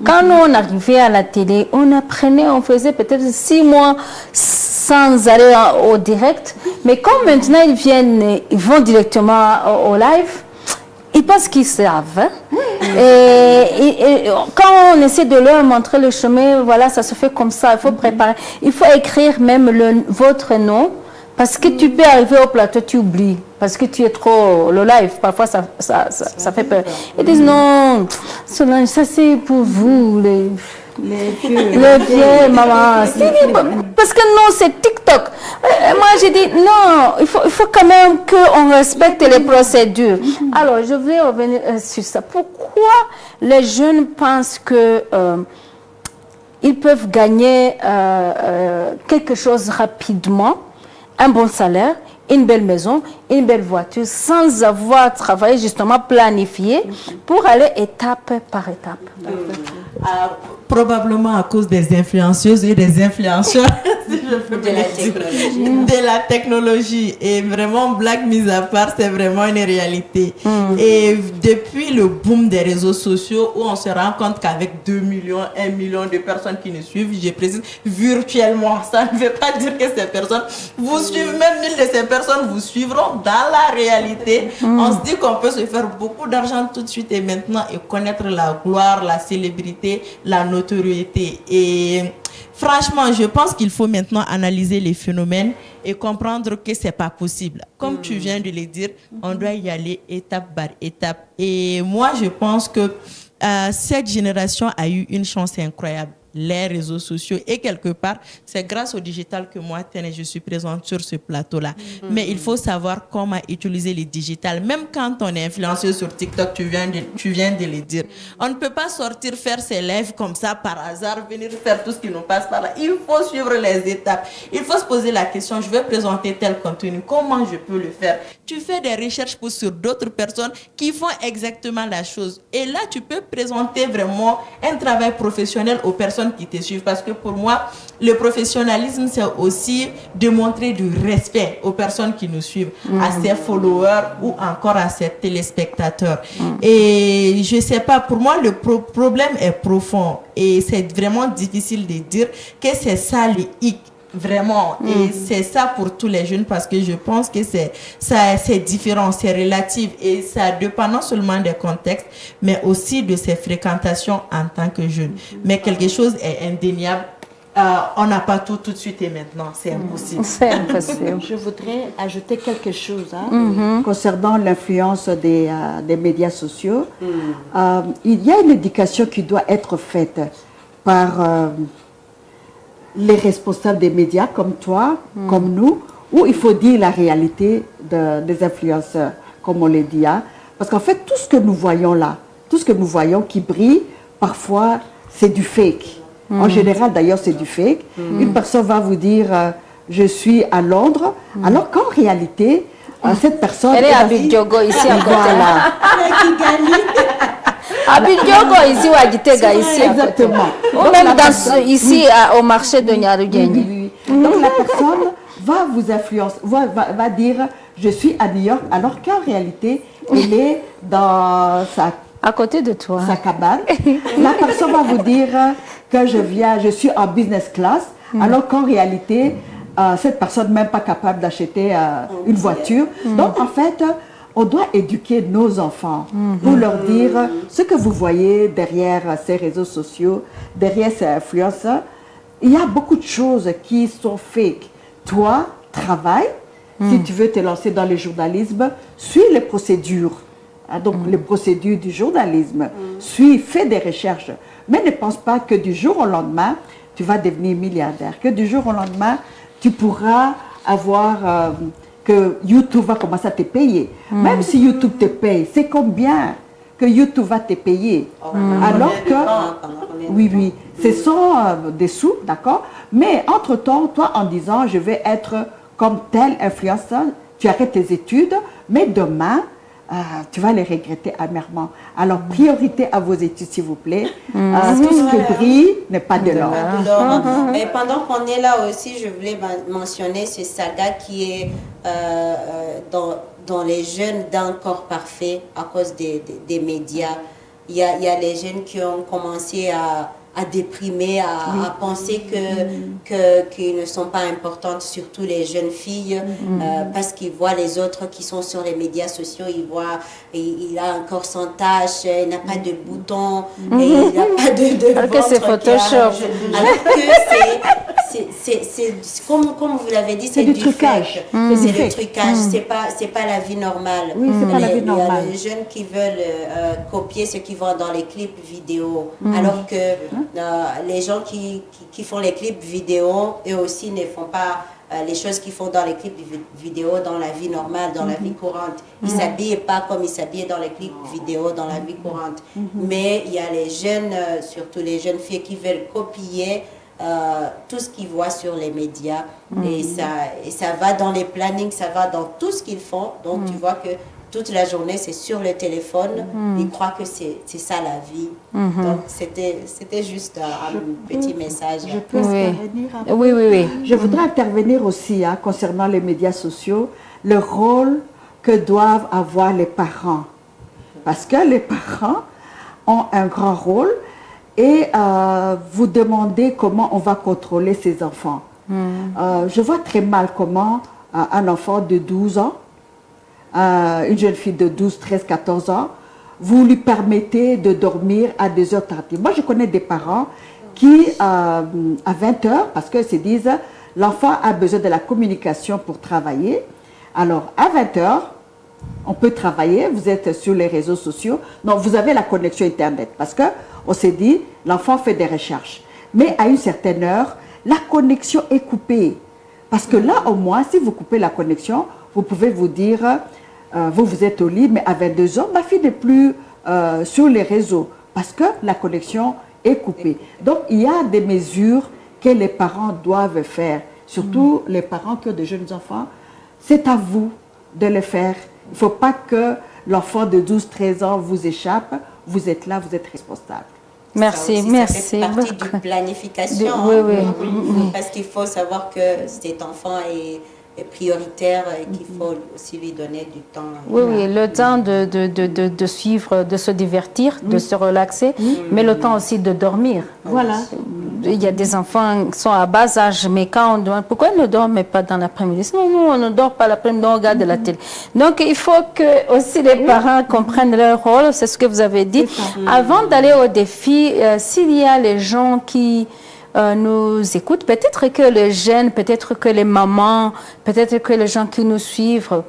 Quand nous, on arrivait à la télé, on faisait peut-être 6 mois sans aller au direct, mais comme maintenant ils vont directement au live, ils pensent qu'ils savent. Hein? Et quand on essaie de leur montrer le chemin, voilà, ça se fait comme ça, il faut préparer. Il faut écrire même votre nom, parce que tu peux arriver au plateau, tu oublies, parce que tu es trop... Le live, parfois, ça fait peur. Ils disent, non, Solange, ça c'est pour vous, les vieux, maman. Parce que non, c'est TikTok. Moi, j'ai dit, non, il faut quand même qu'on respecte les procédures. Alors, je vais revenir sur ça. Pourquoi les jeunes pensent que ils peuvent gagner quelque chose rapidement, un bon salaire, une belle maison, une belle voiture, sans avoir travaillé, justement planifié, pour aller étape par étape? Probablement à cause des influenceuses et des influenceurs. si je peux De me la le dire. technologie. De la technologie. Et vraiment, blague mise à part, c'est vraiment une réalité. Et depuis le boom des réseaux sociaux, où on se rend compte qu'avec 2 millions, 1 million de personnes qui nous suivent, je précise virtuellement, ça ne veut pas dire que ces personnes vous suivent, même 1000 de ces personnes vous suivront dans la réalité. On se dit qu'on peut se faire beaucoup d'argent tout de suite et maintenant et connaître la gloire, la célébrité, la notoriété. Et franchement, je pense qu'il faut maintenant analyser les phénomènes et comprendre que c'est pas possible. Comme tu viens de le dire, on doit y aller étape par étape. Et moi, je pense que cette génération a eu une chance incroyable. Les réseaux sociaux et quelque part, c'est grâce au digital que moi, je suis présente sur ce plateau-là. Mais il faut savoir comment utiliser le digital. Même quand on est influenceur sur TikTok, tu viens de le dire. On ne peut pas sortir faire ses lives comme ça par hasard, venir faire tout ce qui nous passe par là. Il faut suivre les étapes. Il faut se poser la question, je vais présenter tel contenu, comment je peux le faire? Tu fais des recherches sur d'autres personnes qui font exactement la chose. Et là, tu peux présenter vraiment un travail professionnel aux personnes qui te suivent. Parce que pour moi, le professionnalisme, c'est aussi de montrer du respect aux personnes qui nous suivent, à ses followers ou encore à ses téléspectateurs. Et je sais pas, pour moi, le problème est profond. Et c'est vraiment difficile de dire que c'est ça les hic. Vraiment, et c'est ça pour tous les jeunes parce que je pense que c'est différent, c'est relatif et ça dépend non seulement des contextes, mais aussi de ses fréquentations en tant que jeune. Mais quelque chose est indéniable, on n'a pas tout de suite et maintenant, c'est impossible. C'est impossible. Je voudrais ajouter quelque chose concernant l'influence des médias sociaux. Il y a une éducation qui doit être faite par les responsables des médias comme toi, comme nous, où il faut dire la réalité des influenceurs, comme on le dit. Parce qu'en fait, tout ce que nous voyons là, tout ce que nous voyons qui brille, parfois, c'est du fake. En général, d'ailleurs, c'est du fake. Une personne va vous dire, je suis à Londres, alors qu'en réalité, cette personne... Elle est à Bidjogo, ici à côté. Voilà. À Bidjogo, ici ou à Gitega, ici à côté. Exactement. Ou même ici au marché de Nyarugenge. Donc la personne va vous influencer, va dire je suis à New York, alors qu'en réalité, elle est dans à côté de toi. Sa cabane. La personne va vous dire que je suis en business class, alors qu'en réalité, cette personne n'est même pas capable d'acheter une voiture. Donc en fait, on doit éduquer nos enfants pour leur dire ce que vous voyez derrière ces réseaux sociaux, derrière ces influenceurs. Il y a beaucoup de choses qui sont fake. Toi, travaille. Si tu veux te lancer dans le journalisme, suis les procédures. Donc, les procédures du journalisme. Fais des recherches. Mais ne pense pas que du jour au lendemain, tu vas devenir milliardaire. Que du jour au lendemain, tu pourras avoir... que YouTube va commencer à te payer. Même si YouTube te paye, c'est combien que YouTube va te payer? Alors que... Oui, ce sont des sous, d'accord? Mais entre-temps, toi, en disant, je vais être comme tel influenceur, tu arrêtes tes études, mais demain, tu vas les regretter amèrement. Alors, priorité à vos études, s'il vous plaît. Tout ce qui brille n'est pas de l'or. Et pendant qu'on est là aussi, je voulais mentionner ce saga qui est dans les jeunes d'un corps parfait à cause des médias. Il y a les jeunes qui ont commencé à déprimer, à penser qu'ils ne sont pas importantes, surtout les jeunes filles, parce qu'ils voient les autres qui sont sur les médias sociaux, ils voient, il a un corps sans tache, il n'a pas de boutons, et il n'a pas de Alors que c'est Photoshop. Alors que c'est comme vous l'avez dit, c'est du trucage. C'est du trucage, c'est pas la vie normale. Oui, c'est pas la vie Il y normale. a les jeunes qui veulent copier ce qu'ils voient dans les clips vidéo, alors que les gens qui font les clips vidéo, eux aussi ne font pas les choses qu'ils font dans les clips vidéo dans la vie normale, dans la vie courante. Ils ne s'habillent pas comme ils s'habillaient dans les clips vidéo dans la vie courante. Mais il y a les jeunes, surtout les jeunes filles qui veulent copier tout ce qu'ils voient sur les médias. Et ça va dans les plannings, ça va dans tout ce qu'ils font. Donc tu vois que toute la journée, c'est sur le téléphone. Ils croient que c'est ça la vie. Donc, c'était juste un petit message. Je peux intervenir? Oui. Je voudrais intervenir aussi concernant les médias sociaux, le rôle que doivent avoir les parents. Parce que les parents ont un grand rôle et vous demandez comment on va contrôler ces enfants. Je vois très mal comment un enfant de 12 ans, une jeune fille de 12, 13, 14 ans, vous lui permettez de dormir à 2 heures tardives. Moi, je connais des parents qui, à 20 heures, parce qu'ils se disent, l'enfant a besoin de la communication pour travailler. Alors, à 20 heures, on peut travailler, vous êtes sur les réseaux sociaux. Non, vous avez la connexion Internet, parce qu'on s'est dit, l'enfant fait des recherches. Mais à une certaine heure, la connexion est coupée. Parce que là, au moins, si vous coupez la connexion, vous pouvez vous dire, vous êtes au lit, mais à 22 ans, ma fille n'est plus sur les réseaux parce que la connexion est coupée. Donc, il y a des mesures que les parents doivent faire, surtout les parents qui ont de jeunes enfants. C'est à vous de le faire. Il ne faut pas que l'enfant de 12-13 ans vous échappe. Vous êtes là, vous êtes responsable. Merci. Ça fait partie d'une planification. Oui. Parce qu'il faut savoir que cet enfant est prioritaire et qu'il faut aussi lui donner du temps. Oui, le temps de suivre, de se divertir, de se relaxer, mais le temps aussi de dormir. Voilà. Il y a des enfants qui sont à bas âge, mais quand on demande pourquoi ils ne dorment pas dans l'après-midi, sinon nous on ne dort pas l'après-midi, on regarde la télé. Donc il faut que aussi les parents comprennent leur rôle, c'est ce que vous avez dit. Avant d'aller au défi, s'il y a les gens qui nous écoutent, peut-être que les jeunes, peut-être que les mamans, peut-être que les gens qui nous suivent,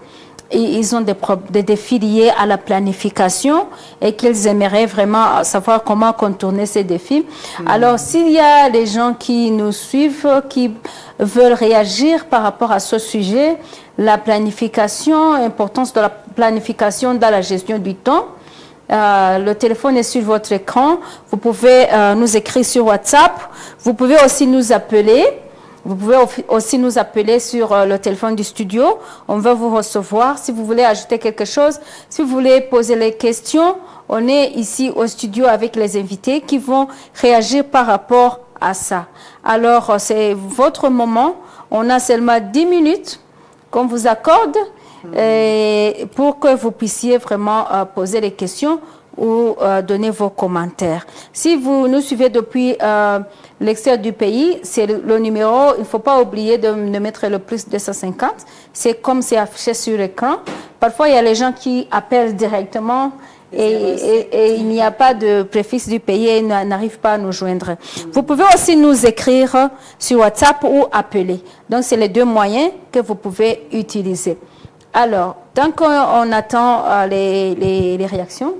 ils ont des défis liés à la planification et qu'ils aimeraient vraiment savoir comment contourner ces défis. Alors, s'il y a les gens qui nous suivent, qui veulent réagir par rapport à ce sujet, la planification, l'importance de la planification dans la gestion du temps, le téléphone est sur votre écran. Vous pouvez nous écrire sur WhatsApp. Vous pouvez aussi nous appeler. Vous pouvez aussi nous appeler sur le téléphone du studio. On va vous recevoir. Si vous voulez ajouter quelque chose, si vous voulez poser les questions, on est ici au studio avec les invités qui vont réagir par rapport à ça. Alors, c'est votre moment. On a seulement 10 minutes qu'on vous accorde pour que vous puissiez vraiment poser les questions ou donner vos commentaires. Si vous nous suivez depuis l'extérieur du pays, c'est le numéro, il ne faut pas oublier de mettre le plus 250. C'est comme c'est affiché sur l'écran. Parfois, il y a les gens qui appellent directement et il n'y a pas de préfixe du pays et n'arrivent pas à nous joindre. Vous pouvez aussi nous écrire sur WhatsApp ou appeler. Donc, c'est les 2 moyens que vous pouvez utiliser. Alors, tant qu'on attend les réactions,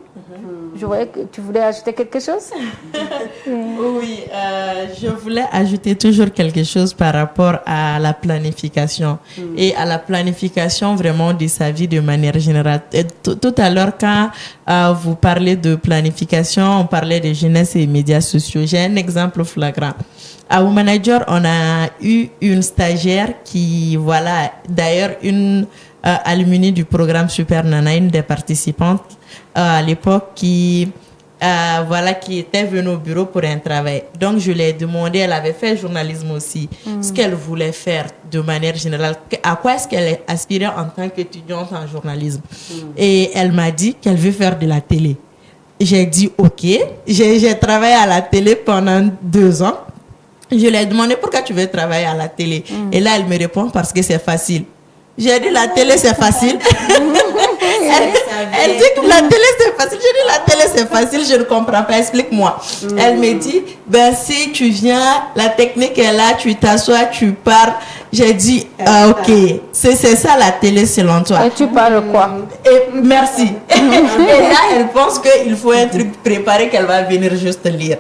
je voyais que tu voulais ajouter quelque chose. Oui, je voulais ajouter toujours quelque chose par rapport à la planification et à la planification vraiment de sa vie de manière générale. Tout à l'heure, quand vous parlez de planification, on parlait de jeunesse et médias sociaux. J'ai un exemple flagrant. À Womanager, on a eu une stagiaire qui, voilà, d'ailleurs une alumni du programme Super Nana, une des participantes à l'époque qui était venue au bureau pour un travail. Donc je lui ai demandé, elle avait fait journalisme aussi, ce qu'elle voulait faire de manière générale, à quoi est-ce qu'elle aspirait en tant qu'étudiante en journalisme. Et elle m'a dit qu'elle veut faire de la télé. J'ai dit ok, j'ai travaillé à la télé pendant 2 ans. Je lui ai demandé pourquoi tu veux travailler à la télé. Et là elle me répond parce que c'est facile. J'ai dit la télé c'est facile. Elle dit que la télé c'est facile. J'ai dit la télé c'est facile, je ne comprends pas, explique-moi. Elle me dit, ben si tu viens, la technique est là, tu t'assois, tu parles. J'ai dit, ok, c'est ça la télé selon toi. Et tu parles quoi? Et merci. Et là, elle pense qu'il faut un truc préparé qu'elle va venir juste lire.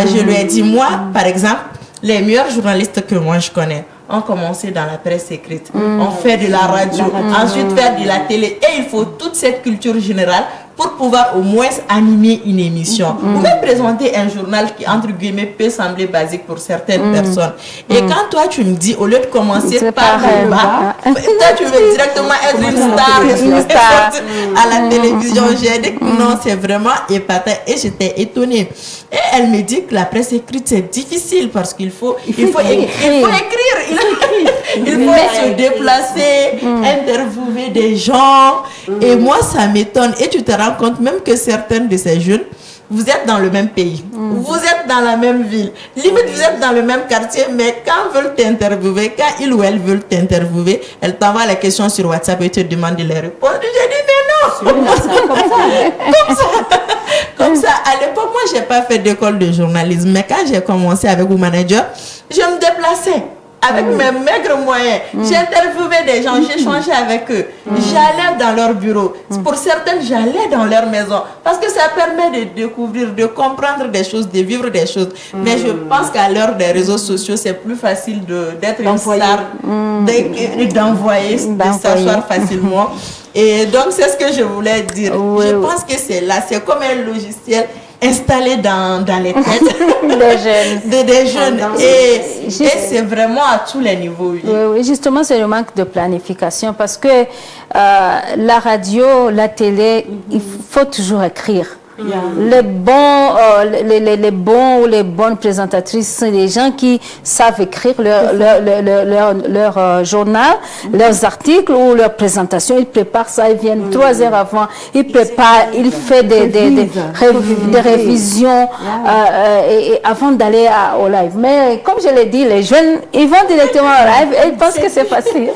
Je lui ai dit, moi, par exemple, les meilleurs journalistes que moi je connais ont commencé dans la presse écrite. On fait de la radio, ensuite faire de la télé. Et il faut toute cette culture générale pour pouvoir au moins animer une émission ou même présenter un journal qui, entre guillemets, peut sembler basique pour certaines personnes. Et quand toi, tu me dis, au lieu de commencer par le bas, toi, tu veux directement être une star à la télévision. J'ai dit que non, c'est vraiment épatant et j'étais étonnée. Et elle me dit que la presse écrite, c'est difficile parce qu'il faut écrire. Il faut se déplacer, interviewer des gens. Et moi, ça m'étonne. Et tu te rends compte même que certaines de ces jeunes, vous êtes dans le même pays, vous êtes dans la même ville, limite vous êtes dans le même quartier, mais quand ils veulent t'interviewer, quand ils ou elles veulent t'interviewer, elles t'envoient les questions sur WhatsApp et te demandent de les répondre. J'ai dit, mais non, comme ça. À l'époque, moi, j'ai pas fait d'école de journalisme, mais quand j'ai commencé avec mon manager, je me déplaçais. Avec mes maigres moyens, j'interviewais des gens, j'échangeais avec eux. J'allais dans leur bureau. Pour certaines, j'allais dans leur maison. Parce que ça permet de découvrir, de comprendre des choses, de vivre des choses. Mais je pense qu'à l'heure des réseaux sociaux, c'est plus facile d'être une star, d'envoyer, de s'asseoir facilement. Et donc, c'est ce que je voulais dire. Je pense que c'est là, c'est comme un logiciel installé dans les têtes des jeunes. Et c'est vraiment à tous les niveaux. Oui, justement, c'est le manque de planification parce que la radio, la télé, il faut toujours écrire. Les bons ou les bonnes présentatrices, c'est des gens qui savent écrire leur journal, leurs articles ou leurs présentations. Ils préparent ça, ils viennent 3 heures avant. Ils préparent, ils font des révisions et avant d'aller au live. Mais comme je l'ai dit, les jeunes, ils vont directement au live et ils pensent que c'est facile.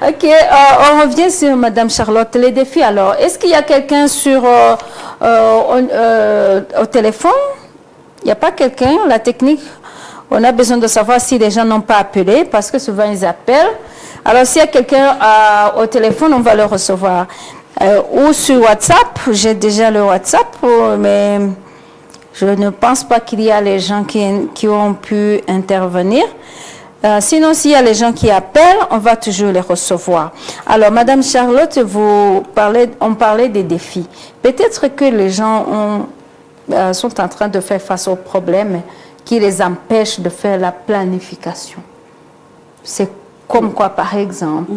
Ok, on revient sur Madame Charlotte. Les défis alors. Est-ce qu'il y a quelqu'un sur... au téléphone, il n'y a pas quelqu'un, la technique, on a besoin de savoir si les gens n'ont pas appelé, parce que souvent ils appellent. Alors s'il y a quelqu'un au téléphone, on va le recevoir. Ou sur WhatsApp, j'ai déjà le WhatsApp, mais je ne pense pas qu'il y a les gens qui ont pu intervenir. Sinon, s'il y a les gens qui appellent, on va toujours les recevoir. Alors, Madame Charlotte, on parlait des défis. Peut-être que les gens sont en train de faire face aux problèmes qui les empêchent de faire la planification. C'est comme quoi, par exemple?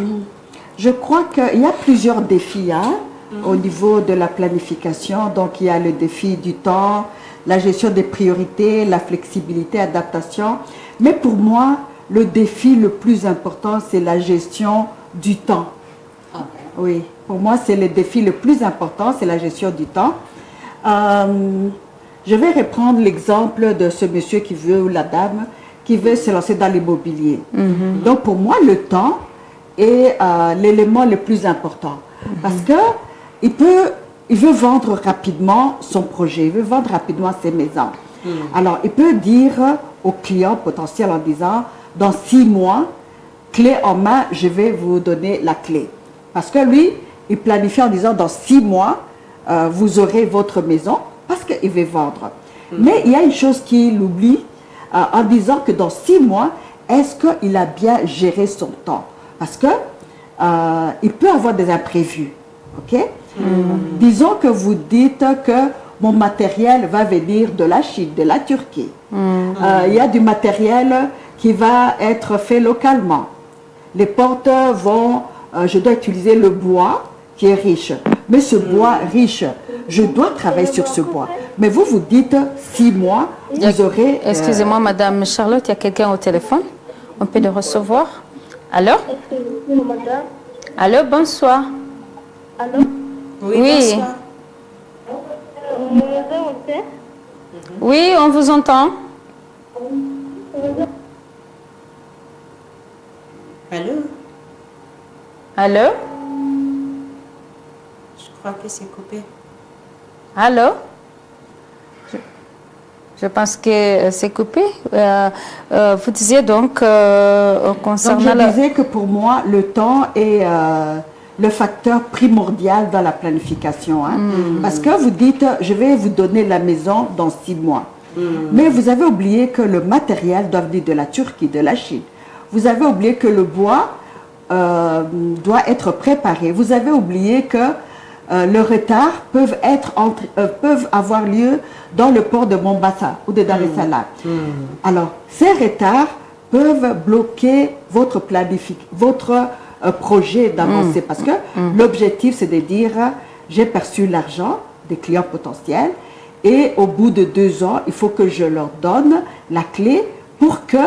Je crois qu'il y a plusieurs défis au niveau de la planification. Donc, il y a le défi du temps, la gestion des priorités, la flexibilité, l'adaptation. Mais pour moi, le défi le plus important, c'est la gestion du temps. Oui, pour moi, c'est le défi le plus important, c'est la gestion du temps. Je vais reprendre l'exemple de ce monsieur qui veut, ou la dame, qui veut se lancer dans l'immobilier. Donc, pour moi, le temps est l'élément le plus important. Parce que il veut vendre rapidement son projet, il veut vendre rapidement ses maisons. Alors, il peut dire au client potentiel en disant, dans 6 mois, clé en main, je vais vous donner la clé. Parce que lui, il planifie en disant, dans 6 mois, vous aurez votre maison, parce qu'il veut vendre. Mais il y a une chose qu'il oublie, en disant que dans 6 mois, est-ce qu'il a bien géré son temps? Parce que il peut avoir des imprévus. Ok? Disons que vous dites que mon matériel va venir de la Chine, de la Turquie. Il y a du matériel qui va être fait localement. Les portes vont, je dois utiliser le bois qui est riche. Mais ce bois riche, je dois travailler sur ce bois. Mais vous dites 6 mois, vous aurez... Excusez-moi, Madame Charlotte, il y a quelqu'un au téléphone? On peut le recevoir? Allô? Madame. Allô, bonsoir. Allô? Oui. Oui, on vous entend. Allô? Allô? Je crois que c'est coupé. Allô? Je pense que c'est coupé. Vous disiez donc concernant... Donc je disais que pour moi, le temps est le facteur primordial dans la planification. Parce que vous dites, je vais vous donner la maison dans 6 mois. Mais vous avez oublié que le matériel doit venir de la Turquie, de la Chine. Vous avez oublié que le bois doit être préparé. Vous avez oublié que le retard peuvent avoir lieu dans le port de Mombasa ou de Dar es Salaam. Alors, ces retards peuvent bloquer votre projet d'avancer parce que l'objectif, c'est de dire, j'ai perçu l'argent des clients potentiels et au bout de 2 ans, il faut que je leur donne la clé pour que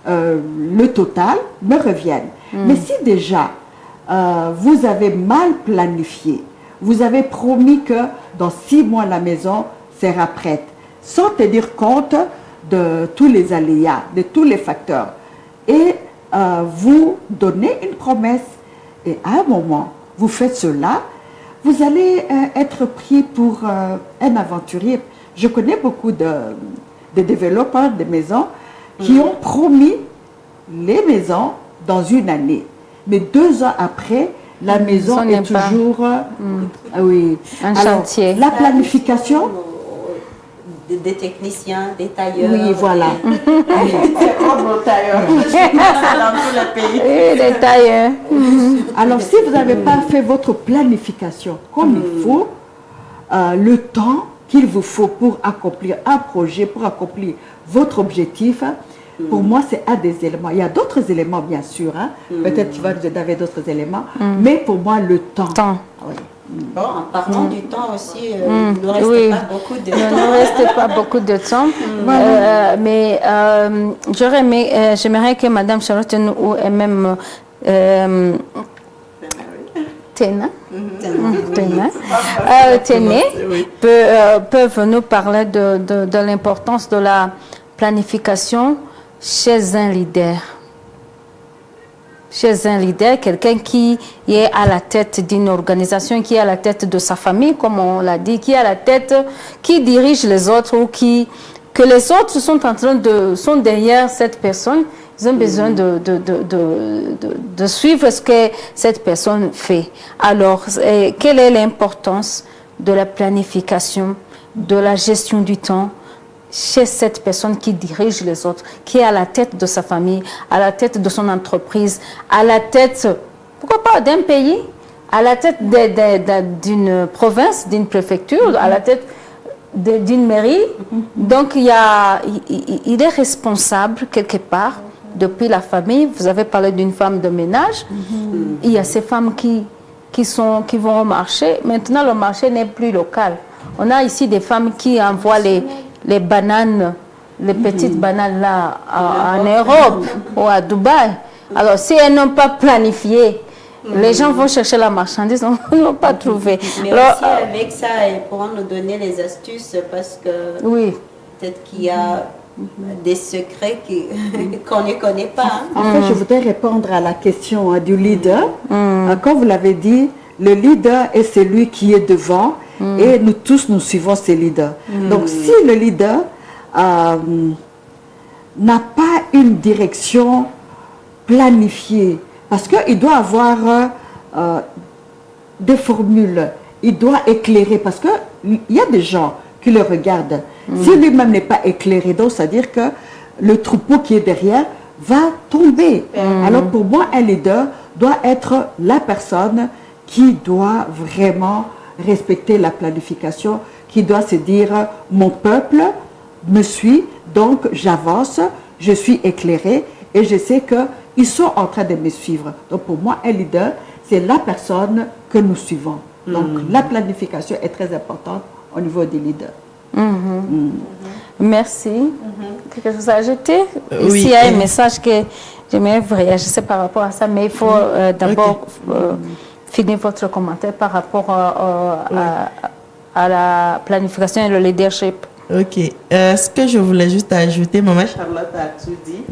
le total me revienne. Mais si déjà, vous avez mal planifié, vous avez promis que dans 6 mois, la maison sera prête, sans tenir compte de tous les aléas, de tous les facteurs. Et vous donnez une promesse. Et à un moment, vous faites cela, vous allez être pris pour un aventurier. Je connais beaucoup de développeurs de maisons qui ont promis les maisons dans 1 année. Mais 2 ans après, la maison est toujours oui. Un chantier. La planification. Des techniciens, des tailleurs. Oui, voilà. C'est comme nos tailleurs. Dans tous les pays. Et des tailleurs. Alors, si vous n'avez pas fait votre planification comme il faut, le temps qu'il vous faut pour accomplir un projet, pour accomplir votre objectif, pour moi, c'est un des éléments. Il y a d'autres éléments, bien sûr. Hein. Peut-être tu vas nous aider avec d'autres éléments. Mais pour moi, le temps. Oui. Bon, en parlant du temps aussi, il ne reste pas beaucoup de temps. Il ne reste pas beaucoup de temps. Mais j'aimerais que Mme Charlotte ou même Téna peuvent nous parler de l'importance de la planification chez un leader. Chez un leader, quelqu'un qui est à la tête d'une organisation, qui est à la tête de sa famille, comme on l'a dit, qui est à la tête, qui dirige les autres ou que les autres sont derrière cette personne. Ils ont besoin de suivre ce que cette personne fait. Alors, quelle est l'importance de la planification, de la gestion du temps chez cette personne qui dirige les autres, qui est à la tête de sa famille, à la tête de son entreprise, à la tête, pourquoi pas, d'un pays, à la tête d'une province, d'une préfecture, à la tête d'une mairie. Donc, il est responsable quelque part depuis la famille. Vous avez parlé d'une femme de ménage. Il y a ces femmes qui vont au marché. Maintenant, le marché n'est plus local. On a ici des femmes qui envoient les bananes, les petites bananes là en Europe ou à Dubaï. Alors, si elles n'ont pas planifié, les gens vont chercher la marchandise, ils n'ont pas trouvé. Mais alors, aussi avec ça, ils pourront nous donner les astuces parce que peut-être qu'il y a des secrets qu'on ne connaît pas. Hein. En fait, je voudrais répondre à la question du leader. Comme vous l'avez dit, le leader est celui qui est devant et nous tous, nous suivons ces leaders. Donc, si le leader n'a pas une direction planifiée, parce qu'il doit avoir des formules, il doit éclairer, parce qu'il y a des gens qui le regardent. Si lui-même n'est pas éclairé, donc c'est-à-dire que le troupeau qui est derrière va tomber. Alors pour moi, un leader doit être la personne qui doit vraiment respecter la planification, qui doit se dire, mon peuple me suit, donc j'avance, je suis éclairé et je sais qu'ils sont en train de me suivre. Donc pour moi, un leader, c'est la personne que nous suivons. Donc la planification est très importante au niveau des leaders. Merci. Quelque chose à ajouter? Oui. Ici, il y a un message que j'aimerais réagir par rapport à ça, mais il faut d'abord finir votre commentaire par rapport à la planification et le leadership. Ok. Ce que je voulais juste ajouter, Maman Charlotte a tout dit,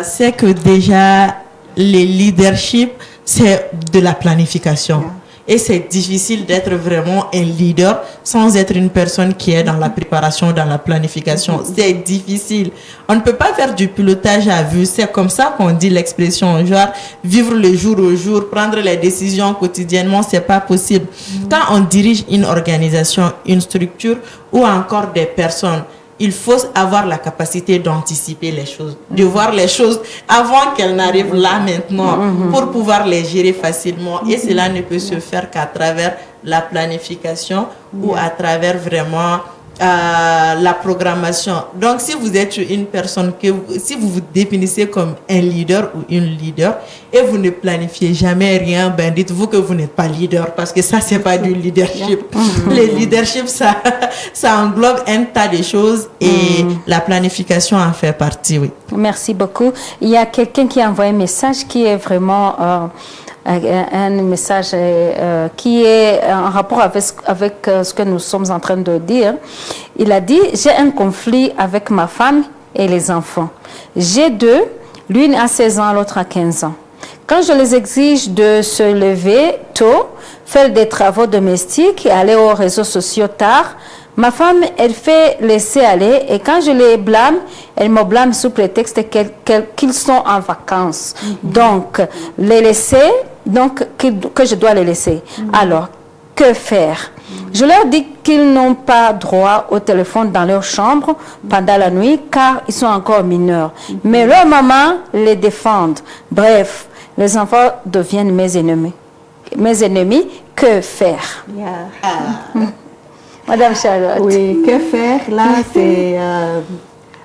c'est que déjà, le leadership, c'est de la planification. Et c'est difficile d'être vraiment un leader sans être une personne qui est dans la préparation, dans la planification. C'est difficile. On ne peut pas faire du pilotage à vue. C'est comme ça qu'on dit l'expression, genre vivre le jour au jour, prendre les décisions quotidiennement, c'est pas possible. Quand on dirige une organisation, une structure ou encore des personnes, il faut avoir la capacité d'anticiper les choses, de voir les choses avant qu'elles n'arrivent là maintenant pour pouvoir les gérer facilement. Et cela ne peut se faire qu'à travers la planification ou à travers vraiment la programmation. Donc, si vous êtes une personne si vous vous définissez comme un leader ou une leader et vous ne planifiez jamais rien, ben dites-vous que vous n'êtes pas leader parce que ça, c'est pas du leadership. Le leadership, ça englobe un tas de choses et la planification en fait partie, oui. Merci beaucoup. Il y a quelqu'un qui a envoyé un message qui est vraiment un message qui est en rapport avec ce que nous sommes en train de dire. Il a dit, j'ai un conflit avec ma femme et les enfants. J'ai deux, l'une a 16 ans, l'autre a 15 ans. Quand je les exige de se lever tôt, faire des travaux domestiques et aller aux réseaux sociaux tard, ma femme, elle fait laisser aller et quand je les blâme, elle me blâme sous prétexte qu'ils sont en vacances. Donc, que je dois les laisser. Alors, que faire? Je leur dis qu'ils n'ont pas droit au téléphone dans leur chambre pendant la nuit car ils sont encore mineurs. Mais leur maman les défend. Bref, les enfants deviennent mes ennemis. Mes ennemis, que faire? Madame Charlotte. Oui, que faire? Là, c'est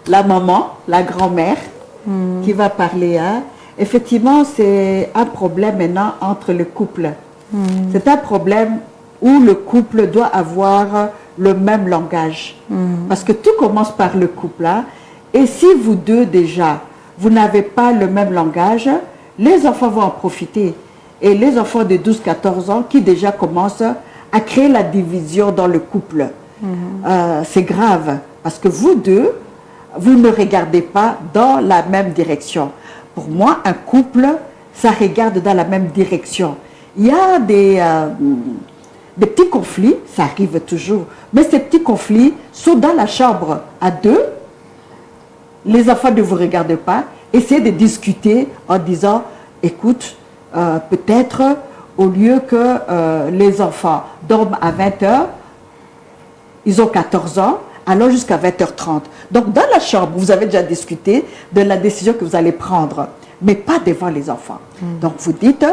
la maman, la grand-mère qui va parler. Effectivement, c'est un problème maintenant entre le couple. C'est un problème où le couple doit avoir le même langage. Parce que tout commence par le couple. Et si vous deux déjà, vous n'avez pas le même langage, les enfants vont en profiter. Et les enfants de 12-14 ans qui déjà commencent à créer la division dans le couple. C'est grave. Parce que vous deux, vous ne regardez pas dans la même direction. Pour moi, un couple, ça regarde dans la même direction. Il y a des petits conflits, ça arrive toujours, mais ces petits conflits sont dans la chambre à deux. Les enfants ne vous regardent pas. Essayez de discuter en disant, écoute, peut-être au lieu que les enfants dorment à 20h, ils ont 14 ans, alors jusqu'à 20h30. Donc, dans la chambre, vous avez déjà discuté de la décision que vous allez prendre, mais pas devant les enfants. Donc, vous dites,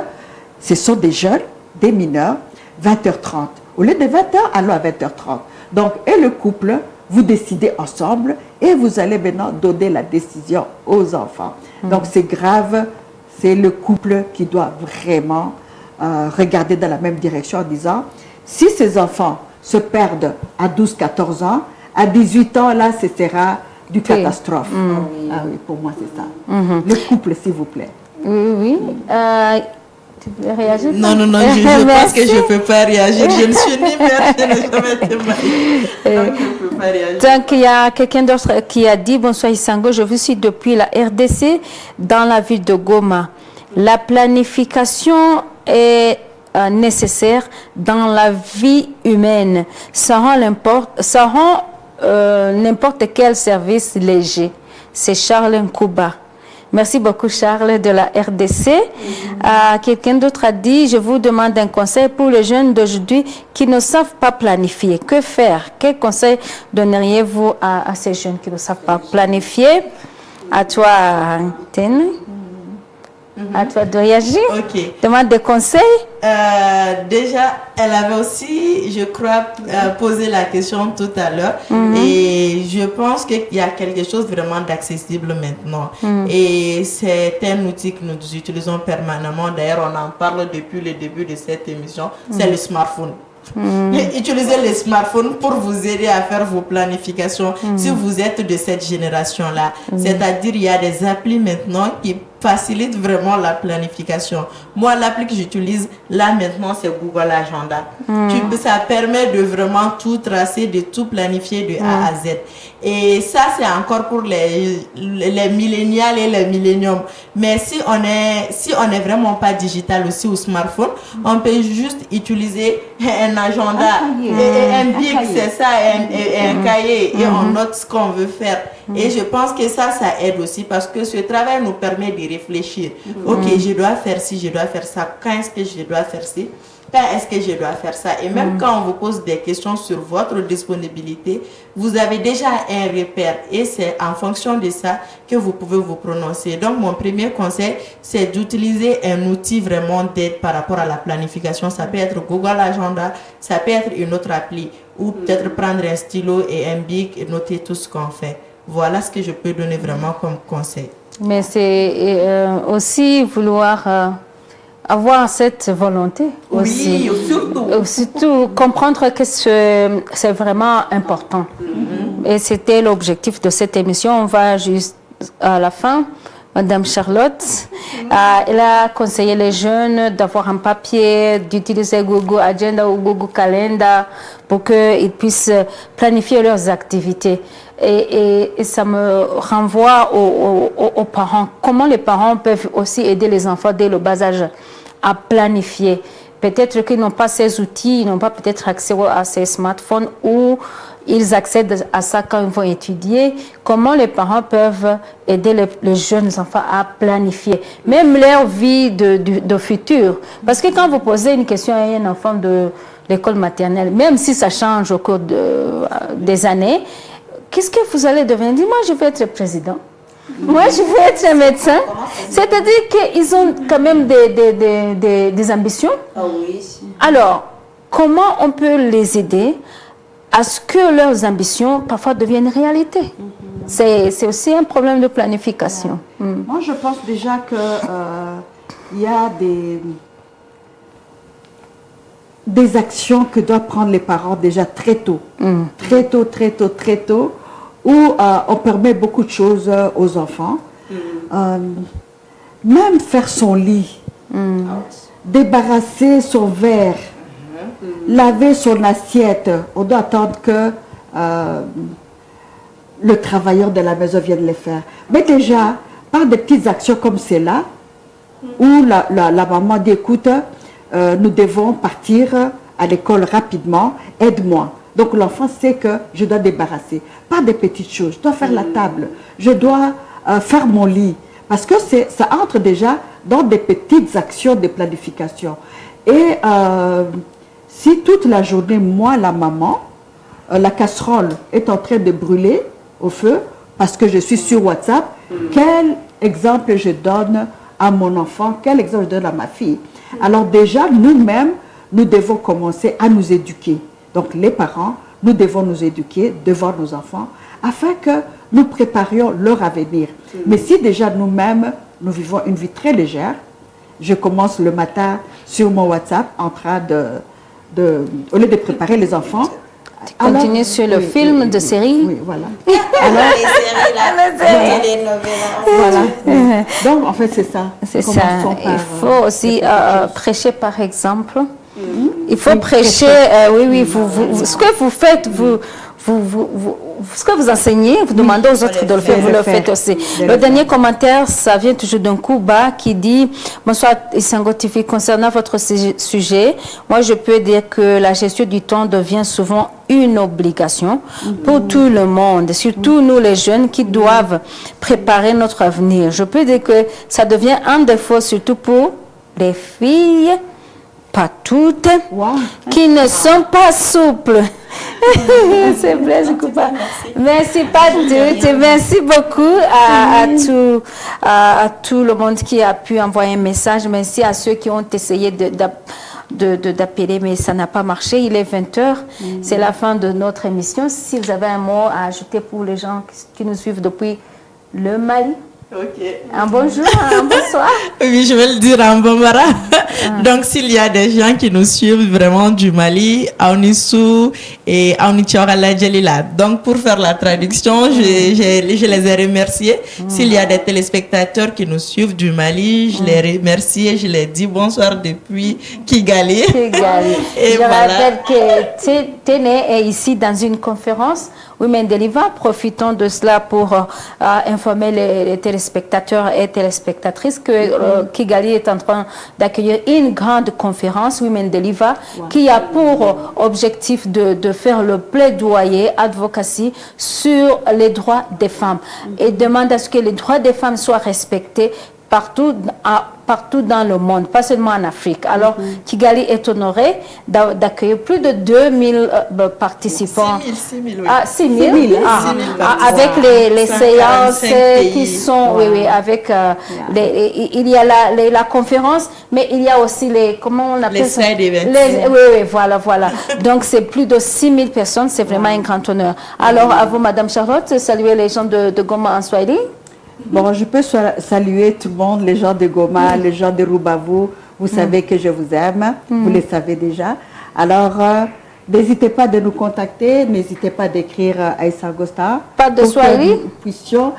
ce sont des jeunes, des mineurs, 20h30. Au lieu de 20h, allons à 20h30. Donc, et le couple, vous décidez ensemble et vous allez maintenant donner la décision aux enfants. Donc, c'est grave, c'est le couple qui doit vraiment regarder dans la même direction en disant, si ces enfants se perdent à 12-14 ans, à 18 ans, là, ce sera du catastrophe. Ah oui, pour moi, c'est ça. Le couple, s'il vous plaît. Oui. Tu veux réagir? Non, je pense que je ne peux pas réagir. Je ne suis ni mère, je n'ai jamais été mariée. Donc, je ne peux pas réagir. Donc, il y a quelqu'un d'autre qui a dit, bonsoir Isango, je vous suis depuis la RDC dans la ville de Goma. La planification est nécessaire dans la vie humaine. Ça rend n'importe quel service léger. C'est Charles Nkouba. Merci beaucoup Charles de la RDC. Quelqu'un d'autre a dit, je vous demande un conseil pour les jeunes d'aujourd'hui qui ne savent pas planifier. Que faire? Quel conseil donneriez-vous à ces jeunes qui ne savent pas planifier? À toi, Ten. À toi de réagir. Ok. Demande des conseils. Déjà, elle avait aussi, je crois, posé la question tout à l'heure. Et je pense qu'il y a quelque chose vraiment d'accessible maintenant. Et c'est un outil que nous utilisons permanemment. D'ailleurs, on en parle depuis le début de cette émission. C'est le smartphone. Utilisez les smartphones pour vous aider à faire vos planifications si vous êtes de cette génération-là. C'est-à-dire, il y a des applis maintenant qui facilitent vraiment la planification. Moi, l'appli que j'utilise là maintenant, c'est Google Agenda. Ça permet de vraiment tout tracer, de tout planifier de A à Z. Et ça, c'est encore pour les millénials et les milléniums. Mais si on est vraiment pas digital aussi au smartphone, on peut juste utiliser un agenda, un bic, c'est ça, et un cahier, et on note ce qu'on veut faire. Et je pense que ça aide aussi parce que ce travail nous permet de réfléchir. Ok, je dois faire ci, je dois faire ça. Quand est-ce que je dois faire ci? quand est-ce que je dois faire ça. Et même quand on vous pose des questions sur votre disponibilité, vous avez déjà un repère et c'est en fonction de ça que vous pouvez vous prononcer. Donc, mon premier conseil, c'est d'utiliser un outil vraiment d'aide par rapport à la planification. Ça peut être Google Agenda, ça peut être une autre appli ou peut-être prendre un stylo et un bic et noter tout ce qu'on fait. Voilà ce que je peux donner vraiment comme conseil. Mais c'est aussi vouloir avoir cette volonté aussi. Oui, surtout. Surtout comprendre que c'est vraiment important. Et c'était l'objectif de cette émission. On va juste à la fin. Madame Charlotte, elle a conseillé les jeunes d'avoir un papier, d'utiliser Google Agenda ou Google Calendar pour qu'ils puissent planifier leurs activités. Et ça me renvoie aux parents. Comment les parents peuvent aussi aider les enfants dès le bas âge à planifier. Peut-être qu'ils n'ont pas ces outils, ils n'ont pas peut-être accès à ces smartphones ou ils accèdent à ça quand ils vont étudier. Comment les parents peuvent aider les jeunes enfants à planifier, même leur vie de futur. Parce que quand vous posez une question à un enfant de l'école maternelle, même si ça change au cours des années, qu'est-ce que vous allez devenir? Dis-moi, je vais être président. Moi, je veux être un médecin. C'est-à-dire qu'ils ont quand même des ambitions. Ah oui. Alors, comment on peut les aider à ce que leurs ambitions parfois deviennent réalité? C'est aussi un problème de planification. Moi, je pense déjà que il y a des actions que doivent prendre les parents déjà très tôt. Très tôt, où on permet beaucoup de choses aux enfants. Même faire son lit, débarrasser son verre, laver son assiette. On doit attendre que le travailleur de la maison vienne les faire. Mais déjà, par des petites actions comme celle-là, où la maman dit, écoute, nous devons partir à l'école rapidement, aide-moi. Donc l'enfant sait que je dois débarrasser. Pas des petites choses. Je dois faire la table. Je dois faire mon lit. Parce que ça entre déjà dans des petites actions de planification. Et si toute la journée, moi, la maman, la casserole est en train de brûler au feu, parce que je suis sur WhatsApp, quel exemple je donne à mon enfant, quel exemple je donne à ma fille? Alors déjà, nous-mêmes, nous devons commencer à nous éduquer. Donc les parents, nous devons nous éduquer devant nos enfants afin que nous préparions leur avenir. Mais si déjà nous-mêmes, nous vivons une vie très légère, je commence le matin sur mon WhatsApp en train au lieu de préparer les enfants, Continuer sur le film de série. Oui, voilà. Alors, voilà. Donc en fait c'est ça. C'est ça. Il faut aussi prêcher par exemple. Il faut prêcher, oui, ce que vous faites, ce que vous enseignez, vous demandez aux autres de le faire, vous le faites aussi. Le dernier commentaire, ça vient toujours d'un Cuba qui dit « Bonsoir Isango TV, concernant votre sujet, moi je peux dire que la gestion du temps devient souvent une obligation pour tout le monde, surtout nous les jeunes qui doivent préparer notre avenir. Je peux dire que ça devient un défaut surtout pour les filles, pas toutes, qui ne sont pas souples. » C'est vrai, je coupe pas. Merci pas toutes. Merci beaucoup à tout le monde qui a pu envoyer un message. Merci à ceux qui ont essayé d'appeler, mais ça n'a pas marché. Il est 20h. C'est la fin de notre émission. Si vous avez un mot à ajouter pour les gens qui nous suivent depuis le Mali. Ok. Un bonjour, un bonsoir. Oui, je vais le dire en bambara. Donc, s'il y a des gens qui nous suivent vraiment du Mali, Aonisou et Aonichora Djelila. Donc, pour faire la traduction, je les ai remerciés. S'il y a des téléspectateurs qui nous suivent du Mali, je les remercie et je les dis bonsoir depuis Kigali. Et je rappelle que Téné est ici dans une conférence Women Deliver. Profitons de cela pour informer les téléspectateurs et téléspectatrices que Kigali est en train d'accueillir une grande conférence Women Deliver qui a pour objectif de faire le plaidoyer, advocacy sur les droits des femmes et demande à ce que les droits des femmes soient respectés partout dans le monde, pas seulement en Afrique. Alors, Kigali est honoré d'accueillir plus de 2000 participants. 6 000, oui. Ah, 6 000, 6 000, ah, 6 000 avec les 55 séances qui pays. sont, oui, oui, avec, il y a la conférence, mais il y a aussi comment on appelle Les ça? side events. Oui, oui, voilà, voilà. Donc, c'est plus de 6 000 personnes, c'est vraiment un grand honneur. Alors, à vous, Madame Charlotte, saluer les gens de Goma en Swahili. Bon, je peux saluer tout le monde, les gens de Goma, les gens de Rubavu. Vous savez que je vous aime, vous le savez déjà. Alors, n'hésitez pas de nous contacter, n'hésitez pas d'écrire à Issa Agosta. Pas de Swahili? Nous puissions,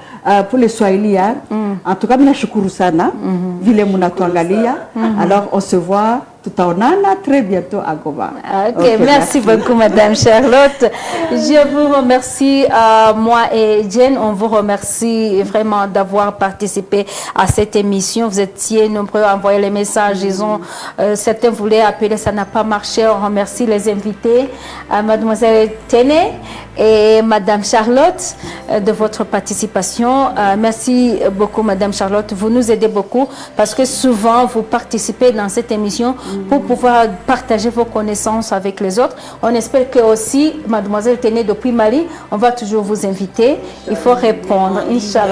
pour les Swahili, hein. En tout cas, je suis Kurusana, Vile Munatuangalia. Alors, on se voit tout en Nana très bientôt à Goma. Ok, merci beaucoup, Madame Charlotte. Je vous remercie, moi et Jen, on vous remercie vraiment d'avoir participé à cette émission. Vous étiez nombreux à envoyer les messages. Certains voulaient appeler, ça n'a pas marché. On remercie les invités, Mademoiselle Téné et Madame Charlotte, de votre participation. Merci beaucoup, Madame Charlotte. Vous nous aidez beaucoup parce que souvent, vous participez dans cette émission pour pouvoir partager vos connaissances avec les autres. On espère que aussi, Mademoiselle Téné depuis Mali, on va toujours vous inviter. Il faut répondre, Inch'Allah.